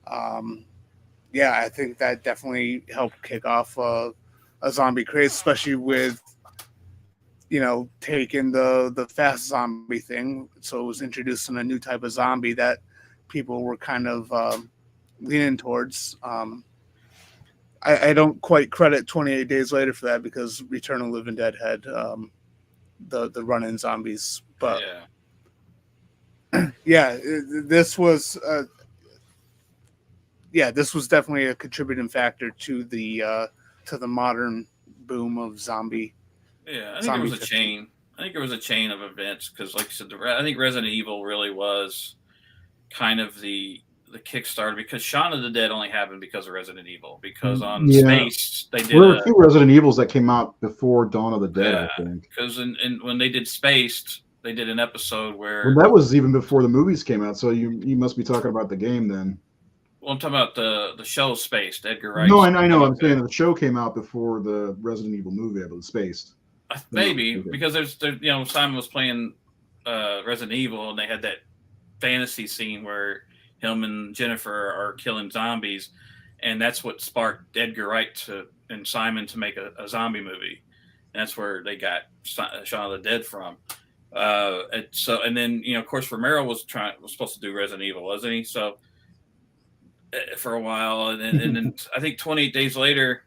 I think that definitely helped kick off a zombie craze, especially with taking the fast zombie thing. So it was introducing a new type of zombie that people were kind of leaning towards. I don't quite credit 28 Days Later for that, because Return of the Living Dead had the run-in zombies. But this was definitely a contributing factor to the modern boom of zombie. Yeah, I think it was a chain. I think it was a chain of events, because, like I said, I think Resident Evil really was kind of the Kickstarter, because Shaun of the Dead only happened because of Resident Evil. Because on Space they did. There were a few Resident Evils that came out before Dawn of the Dead, I think. Because when they did Spaced, they did an episode where that was even before the movies came out. So you must be talking about the game then. Well, I'm talking about the show Spaced, Edgar Wright. No, I know. I'm saying the show came out before the Resident Evil movie, I believe, Spaced. Maybe because there's Simon was playing Resident Evil, and they had that fantasy scene where him and Jennifer are killing zombies, and that's what sparked Edgar Wright and Simon to make a zombie movie. And that's where they got Shaun of the Dead from. And then of course Romero was supposed to do Resident Evil, wasn't he? So for a while, and then I think 28 Days Later,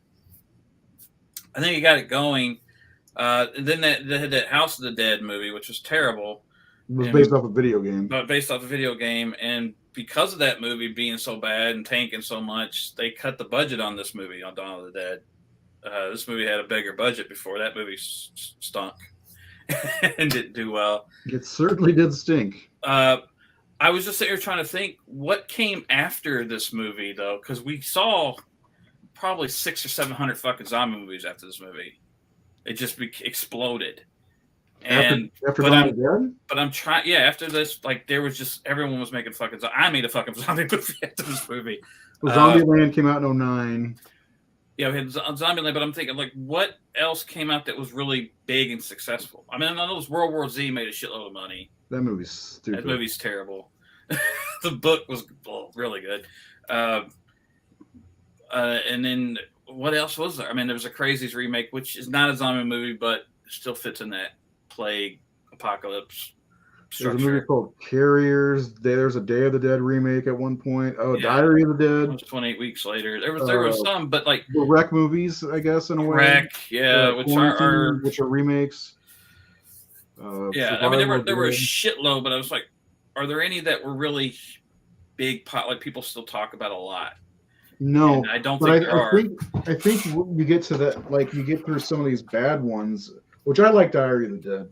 I think he got it going. And then they had that House of the Dead movie, which was terrible. It was based off a video game. But based off a video game, and because of that movie being so bad and tanking so much, they cut the budget on this movie, on Dawn of the Dead. This movie had a bigger budget before. That movie stunk. and didn't do well. It certainly did stink. I was just sitting here trying to think what came after this movie, though, because we saw probably 600 or 700 fucking zombie movies after this movie. It just exploded. And after Dawn of the Dead? But I'm trying. Yeah, after this, like there was just everyone was making fucking. I made a fucking zombie movie after this movie. Well, Zombieland came out in 2009. Yeah, we had Zombieland, but I'm thinking like, what else came out that was really big and successful? I mean, I know World War Z made a shitload of money. That movie's stupid. That movie's terrible. The book was really good. And then what else was there? I mean, there was a Crazies remake, which is not a zombie movie, but still fits in that plague apocalypse structure. There's a movie called Carriers. There's a Day of the Dead remake at one point. Oh, yeah. Diary of the Dead. It was 28 weeks later. There was some, but like the Wreck movies, I guess, in a way. Wreck, yeah, which are remakes. Yeah, I mean there were a shitload, but I was like, are there any that were really big like people still talk about a lot? No, and I don't think there are. I think you get to that, like you get through some of these bad ones, which I like Diary of the Dead,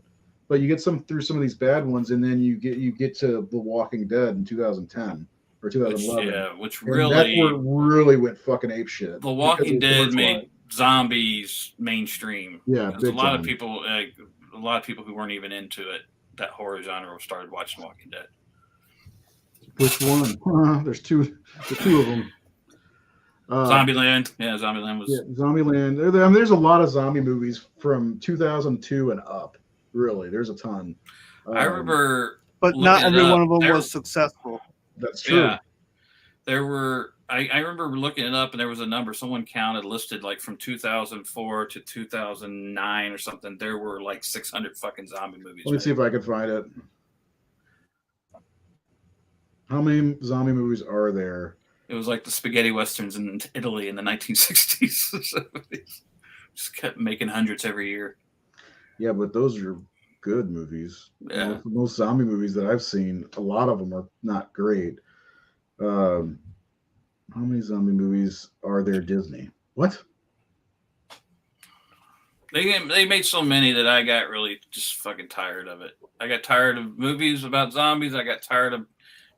but you get through some of these bad ones, and then you get to The Walking Dead in 2010 or 2011. Which and really that's where it really went fucking apeshit. The Walking Dead made zombies mainstream. Yeah, a lot of people who weren't even into it, that horror genre, started watching Walking Dead. Which one? There's two of them. Zombieland. Yeah, Zombieland was. Yeah, Zombieland. I mean, there's a lot of zombie movies from 2002 and up. Really, there's a ton. I remember, but not every one of them was successful. That's true. Yeah, there were. I remember looking it up, and there was a number someone listed like from 2004 to 2009 or something. There were like 600 fucking zombie movies. Let me see if I can find it. How many zombie movies are there? It was like the spaghetti westerns in Italy in the 1960s. Just kept making hundreds every year. Yeah, but those are good movies. Yeah, most zombie movies that I've seen, a lot of them are not great. How many zombie movies are there? Disney? What? They made so many that I got really just fucking tired of it. I got tired of movies about zombies. I got tired of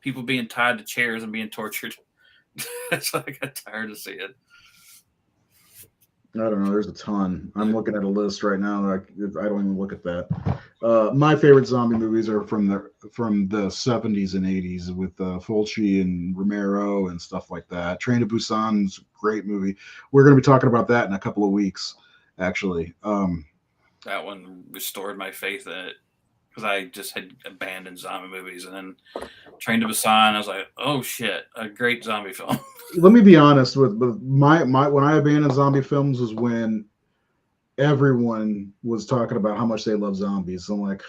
people being tied to chairs and being tortured. So I got tired of seeing it. I don't know. There's a ton. I'm looking at a list right now. I don't even look at that. My favorite zombie movies are from the 70s and 80s with Fulci and Romero and stuff like that. Train to Busan's a great movie. We're going to be talking about that in a couple of weeks, actually. That one restored my faith in it because I just had abandoned zombie movies, and then Train to Busan, I was like, oh shit, a great zombie film. Let me be honest with my when I abandoned zombie films was when everyone was talking about how much they love zombies. So I'm like,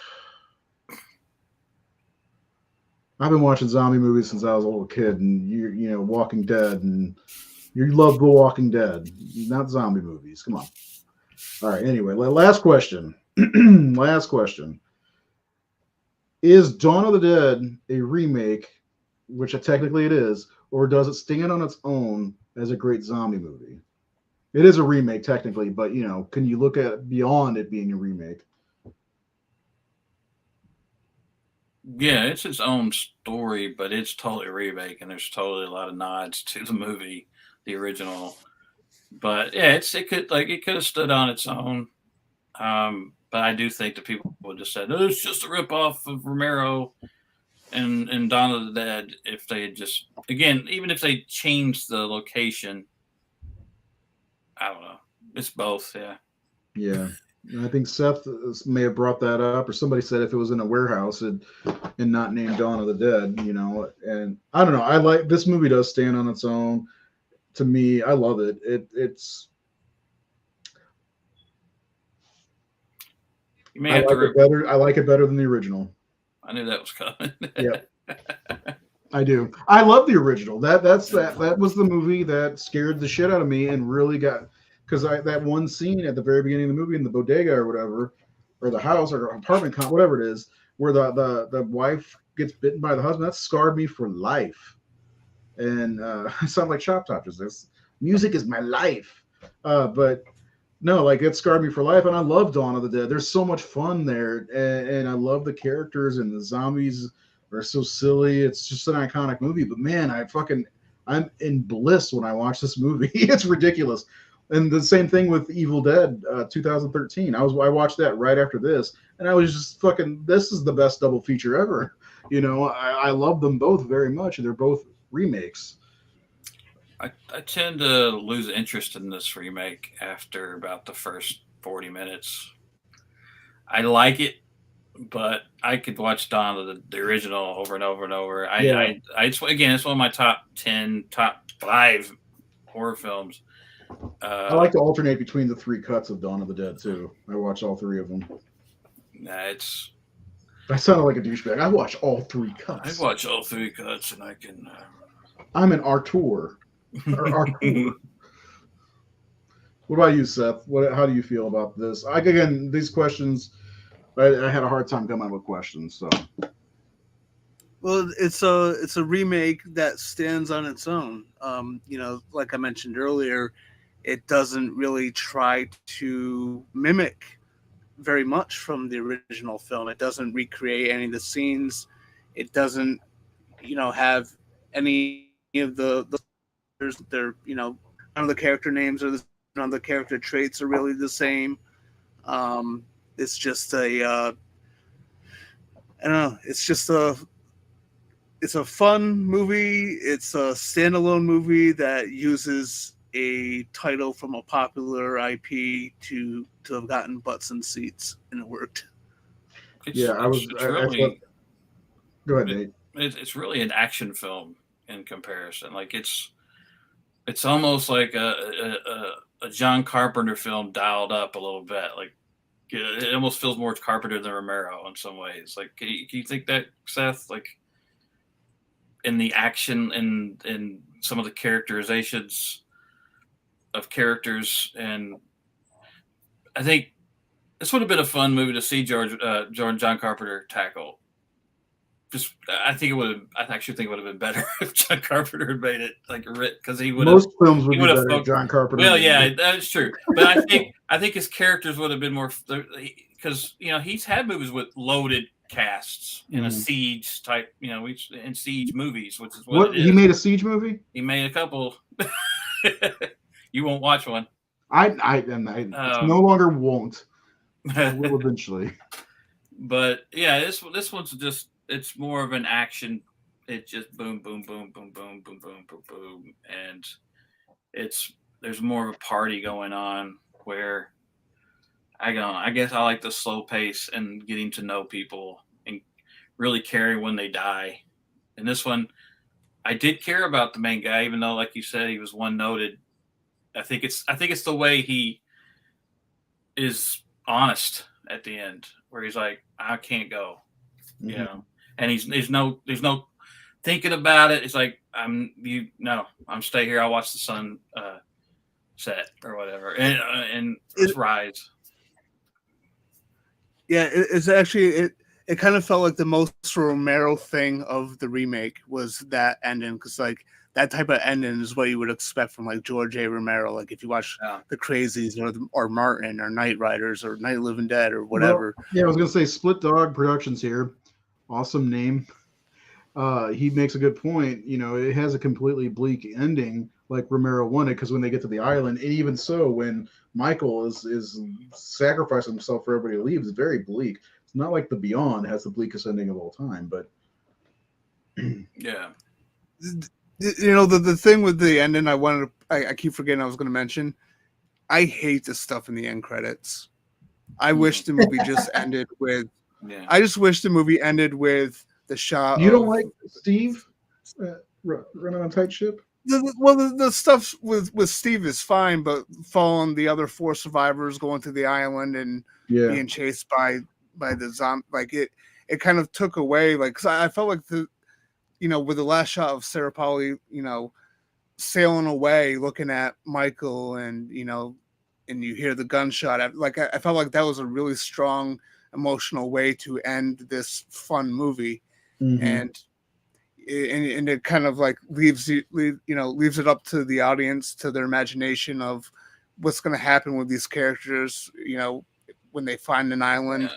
I've been watching zombie movies since I was a little kid, and you know, Walking Dead, and you love The Walking Dead, not zombie movies. Come on. All right. Anyway, last question. Last question. Is Dawn of the Dead a remake, which technically it is, or does it stand on its own as a great zombie movie? It is a remake technically, but you know, can you look at beyond it being a remake? Yeah, it's its own story, but it's totally a remake, and there's totally a lot of nods to the movie, the original. But yeah, it could have stood on its own. But I do think that people would just said, oh, it's just a ripoff of Romero and Dawn of the Dead. If they had just, again, even if they changed the location, I don't know. It's both, yeah. Yeah. And I think Seth may have brought that up, or somebody said if it was in a warehouse and not named Dawn of the Dead, you know. And I don't know. I like this movie does stand on its own. To me, I love it. It's. You may have to better. I like it better than the original. I knew that was coming. Yeah, I do. I love the original. That was the movie that scared the shit out of me and really got, because that one scene at the very beginning of the movie in the bodega or whatever, or the house or apartment whatever it is, where the wife gets bitten by the husband, that scarred me for life. And I sound like Shop Top. This music is my life. But No, like it scarred me for life, and I love Dawn of the Dead. There's so much fun there, and I love the characters, and the zombies are so silly. It's just an iconic movie. But man, I'm in bliss when I watch this movie. It's ridiculous. And the same thing with Evil Dead 2013. I watched that right after this, and I was just fucking. This is the best double feature ever. I love them both very much, and they're both remakes. I tend to lose interest in this remake after about the first 40 minutes. I like it, but I could watch Dawn of the original over and over and over. It's one of my top 10, top 5 horror films. I like to alternate between the 3 cuts of Dawn of the Dead too. I watch all 3 of them. I sounded like a douchebag. I watch all 3 cuts. I watch all 3 cuts, and I can. I'm an auteur. What about you, Seth? How do you feel about this? Again, these questions, I had a hard time coming up with questions. So, well, it's a remake that stands on its own. Like I mentioned earlier, it doesn't really try to mimic very much from the original film. It doesn't recreate any of the scenes. It doesn't, have any of the they're none of the character names or none of the character traits are really the same. It's just I don't know. It's a fun movie. It's a standalone movie that uses a title from a popular IP to have gotten butts and seats, and it worked. Go ahead, Nate. It's really an action film in comparison. Like it's almost like a John Carpenter film dialed up a little bit. Like it almost feels more Carpenter than Romero in some ways. Like, can you think that, Seth? Like in the action and in some of the characterizations of characters, and I think this would have been a fun movie to see John Carpenter tackle. I actually think it would have been better if John Carpenter had made it because he would have. Most films would be better if John Carpenter. Well, yeah, that's true. But I think his characters would have been more because he's had movies with loaded casts in a siege type. In siege movies, which is what he made a siege movie. He made a couple. You won't watch one. I no longer won't. I will eventually. But yeah, this one's just. It's more of an action. It just boom, boom, boom, boom, boom, boom, boom, boom, boom, and there's more of a party going on where I guess I like the slow pace and getting to know people and really caring when they die. And this one, I did care about the main guy, even though, like you said, he was one noted. I think it's the way he is honest at the end, where he's like, I can't go, and there's no thinking about it. It's like I'm stay here. I'll watch the sun set or whatever, and it's rise. Yeah, it's actually it kind of felt like the most Romero thing of the remake was that ending, because like that type of ending is what you would expect from like George A. Romero. Like if you watch The Crazies or Martin or Night Riders or Night of the Living Dead or whatever. Well, yeah, I was gonna say Split Dog Productions here. Awesome name. He makes a good point. It has a completely bleak ending, like Romero wanted, because when they get to the island, and even so, when Michael is sacrificing himself for everybody to leave, it's very bleak. It's not like The Beyond has the bleakest ending of all time, but yeah. The thing with the ending, I keep forgetting I was going to mention. I hate the stuff in the end credits. I wish the movie just ended with. Yeah. I just wish the movie ended with the shot. You don't like Steve running on tight ship? The stuff with Steve is fine, but following the other 4 survivors going to the island and being chased by the zombie, like it kind of took away. Like, 'cause I felt like with the last shot of Sarah Polly, sailing away, looking at Michael, and and you hear the gunshot. I felt like that was a really strong emotional way to end this fun movie, and it kind of like leaves it up to the audience, to their imagination of what's going to happen with these characters, when they find an island,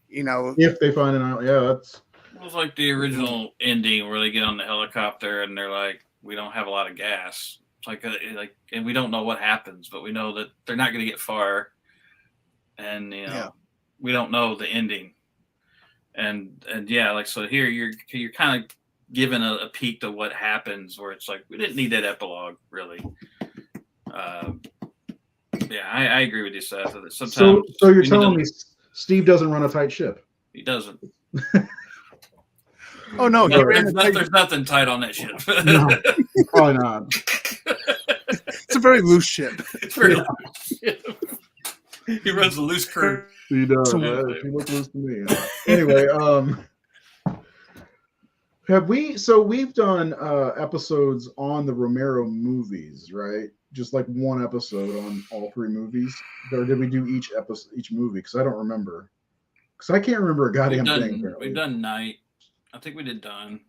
If they find an island, that's... It was like the original ending where they get on the helicopter and they're like, we don't have a lot of gas. It's like, and we don't know what happens, but we know that they're not going to get far. And, we don't know the ending. And so here you're kind of given a peek to what happens, where it's like, we didn't need that epilogue, really. I agree with you, Seth. Sometimes so you're telling me Steve doesn't run a tight ship? He doesn't. Oh no, there's nothing tight on that ship. No, probably not. It's a very loose ship. It's very loose ship. He runs a loose crew. He does. He looks loose to me. Anyway, we've done episodes on the Romero movies, right? Just like one episode on all 3 movies, or did we do each movie? Because I don't remember. Because I can't remember a goddamn thing. Apparently. We've done Night. I think we did Dawn.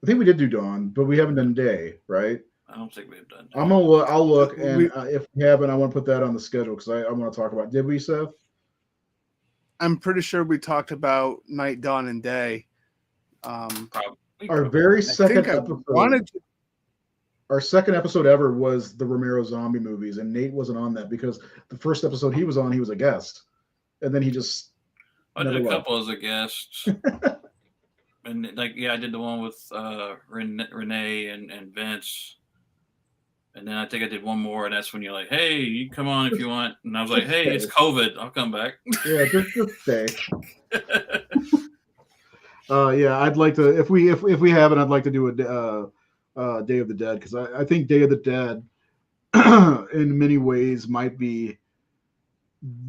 I think we did do Dawn, but we haven't done Day, right? I don't think we've done. I'll look, and if we haven't, I want to put that on the schedule because I want to talk about. Did we, Seth? I'm pretty sure we talked about Night, Dawn, and Day. Probably. Our very second episode. Our second episode ever was the Romero zombie movies, and Nate wasn't on that because the first episode he was on, he was a guest, and then he just. I did a couple as a guest, and I did the one with Renee and Vince, and then I think I did one more, and that's when you're like, "Hey, you come on if you want," and I was like, "Hey, it's COVID, I'll come back." Yeah, just stay. I'd like to if we haven't, I'd like to do a Day of the Dead because I think Day of the Dead in many ways might be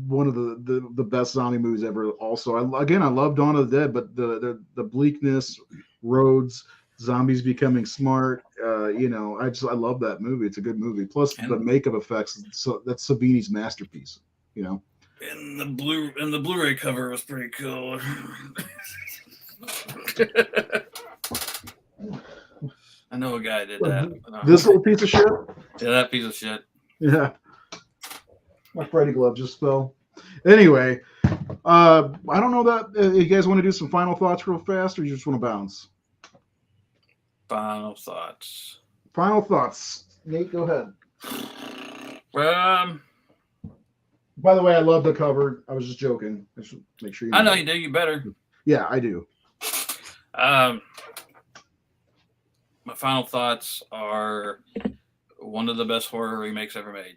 one of the best zombie movies ever. Also, I love Dawn of the Dead, but the bleakness, roads, zombies becoming smart. I love that movie. It's a good movie. Plus the makeup effects. So that's Savini's masterpiece. And the Blu-ray cover was pretty cool. I know a guy did that. This little piece of shit? Yeah, that piece of shit. Yeah. My Freddy glove just fell. Anyway, I don't know that you guys want to do some final thoughts real fast, or you just want to bounce? Final thoughts. Nate, go ahead. By the way, I love the cover. I was just joking. I should make sure you know. I know you do. You better. Yeah, I do. My final thoughts are one of the best horror remakes ever made.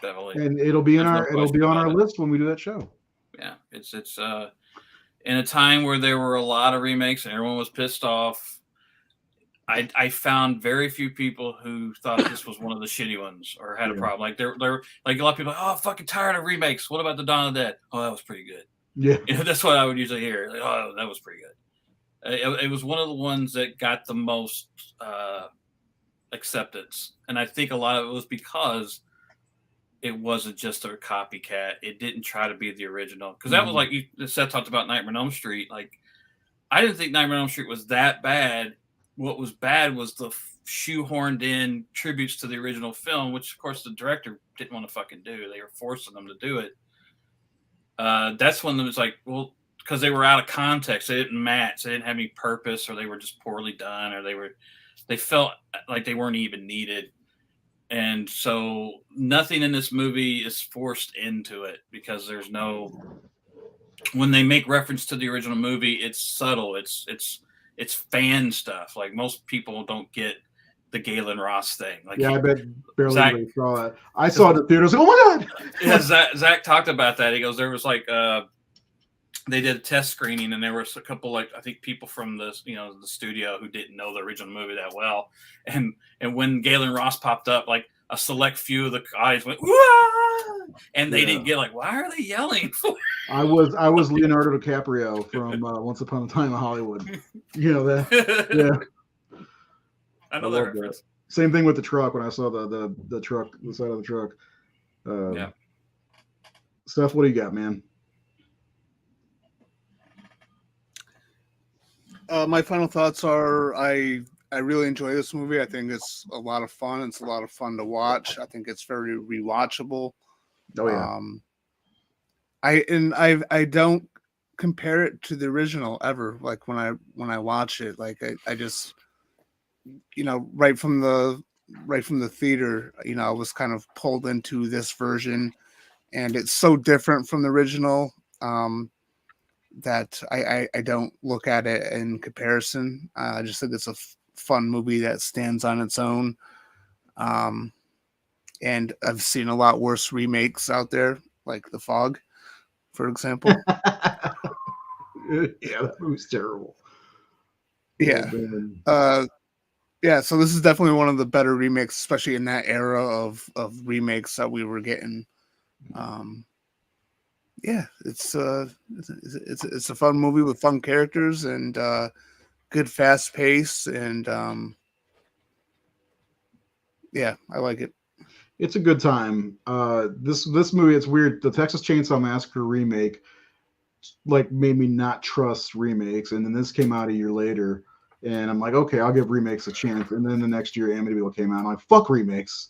Definitely. And it'll be on our list when we do that show. Yeah, it's in a time where there were a lot of remakes and everyone was pissed off. I found very few people who thought this was one of the shitty ones or had a problem. Like they're like a lot of people. Oh, I'm fucking tired of remakes. What about the Dawn of the Dead? Oh, that was pretty good. Yeah, that's what I would usually hear. Like, oh, that was pretty good. It was one of the ones that got the most acceptance, and I think a lot of it was because it wasn't just a copycat. It didn't try to be the original because that was like Seth talked about Nightmare on Elm Street. Like I didn't think Nightmare on Elm Street was that bad. What was bad was the shoehorned in tributes to the original film, which of course the director didn't want to fucking do. They were forcing them to do it. That's when it was like, well, because they were out of context. They didn't match. They didn't have any purpose, or they were just poorly done, or they felt like they weren't even needed. And so nothing in this movie is forced into it because there's no. When they make reference to the original movie, it's subtle. It's fan stuff. Like most people don't get the Galen Ross thing. Like I bet barely Zack, saw it. I saw it at the theater. I was like, oh my god! Yeah, Zack talked about that. He goes, there was like they did a test screening, and there was a couple I think people from the studio who didn't know the original movie that well, and when Galen Ross popped up, like a select few of the audience went, "Wah!" And they didn't get like, why are they yelling for? I was Leonardo DiCaprio from Once Upon a Time in Hollywood. You know that? Yeah. I know that reference. Same thing with the truck when I saw the truck, the side of the truck. Yeah. Steph, what do you got, man? My final thoughts are I really enjoy this movie. I think it's a lot of fun. It's a lot of fun to watch. I think it's very rewatchable. Oh yeah. I don't compare it to the original ever. Like when I watch it, like I just, right from the theater, I was kind of pulled into this version, and it's so different from the original that I don't look at it in comparison. I just think it's a fun movie that stands on its own. And I've seen a lot worse remakes out there, like The Fog, for example. Yeah, that movie's terrible. Yeah. Yeah, so this is definitely one of the better remakes, especially in that era of remakes that we were getting. Yeah, it's a fun movie with fun characters and good fast pace, and yeah, I like it. It's a good time. This movie, it's weird. The Texas Chainsaw Massacre remake like made me not trust remakes, and then this came out a year later, and I'm like, okay, I'll give remakes a chance. And then the next year, Amityville came out. I'm like, fuck remakes.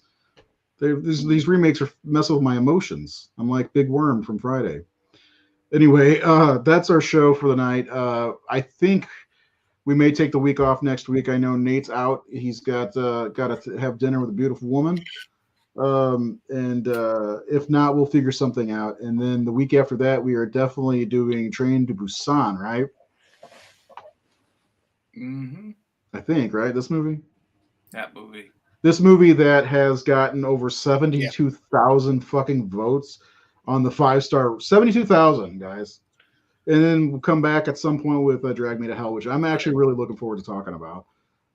These remakes are messing with my emotions. I'm like Big Worm from Friday. Anyway, that's our show for the night. I think we may take the week off next week. I know Nate's out. He's got to have dinner with a beautiful woman. And if not, we'll figure something out. And then the week after that, we are definitely doing Train to Busan, right? Mm-hmm. I think, right? This movie? That movie. This movie that has gotten over 72,000 fucking votes on the 5-star. 72,000, guys. And then we'll come back at some point with Drag Me to Hell, which I'm actually really looking forward to talking about.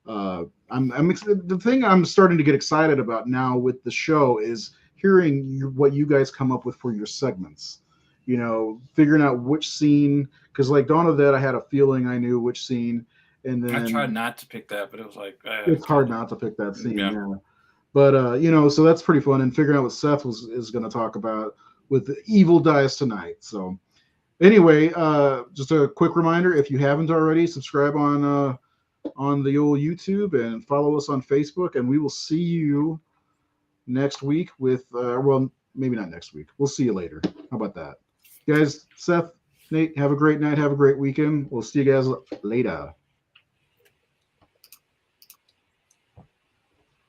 I'm excited. The thing I'm starting to get excited about now with the show is hearing what you guys come up with for your segments. Figuring out which scene, because like Dawn of the Dead, I had a feeling I knew which scene, and then I tried not to pick that, but it was like it's hard not to pick that scene. Yeah. But so that's pretty fun, and figuring out what Seth is going to talk about with the Evil Dies Tonight. So anyway, just a quick reminder: if you haven't already, subscribe on the old YouTube and follow us on Facebook, and we will see you next week with well, maybe not next week. We'll see you later. How about that? Guys, Seth, Nate, have a great night. Have a great weekend. We'll see you guys later.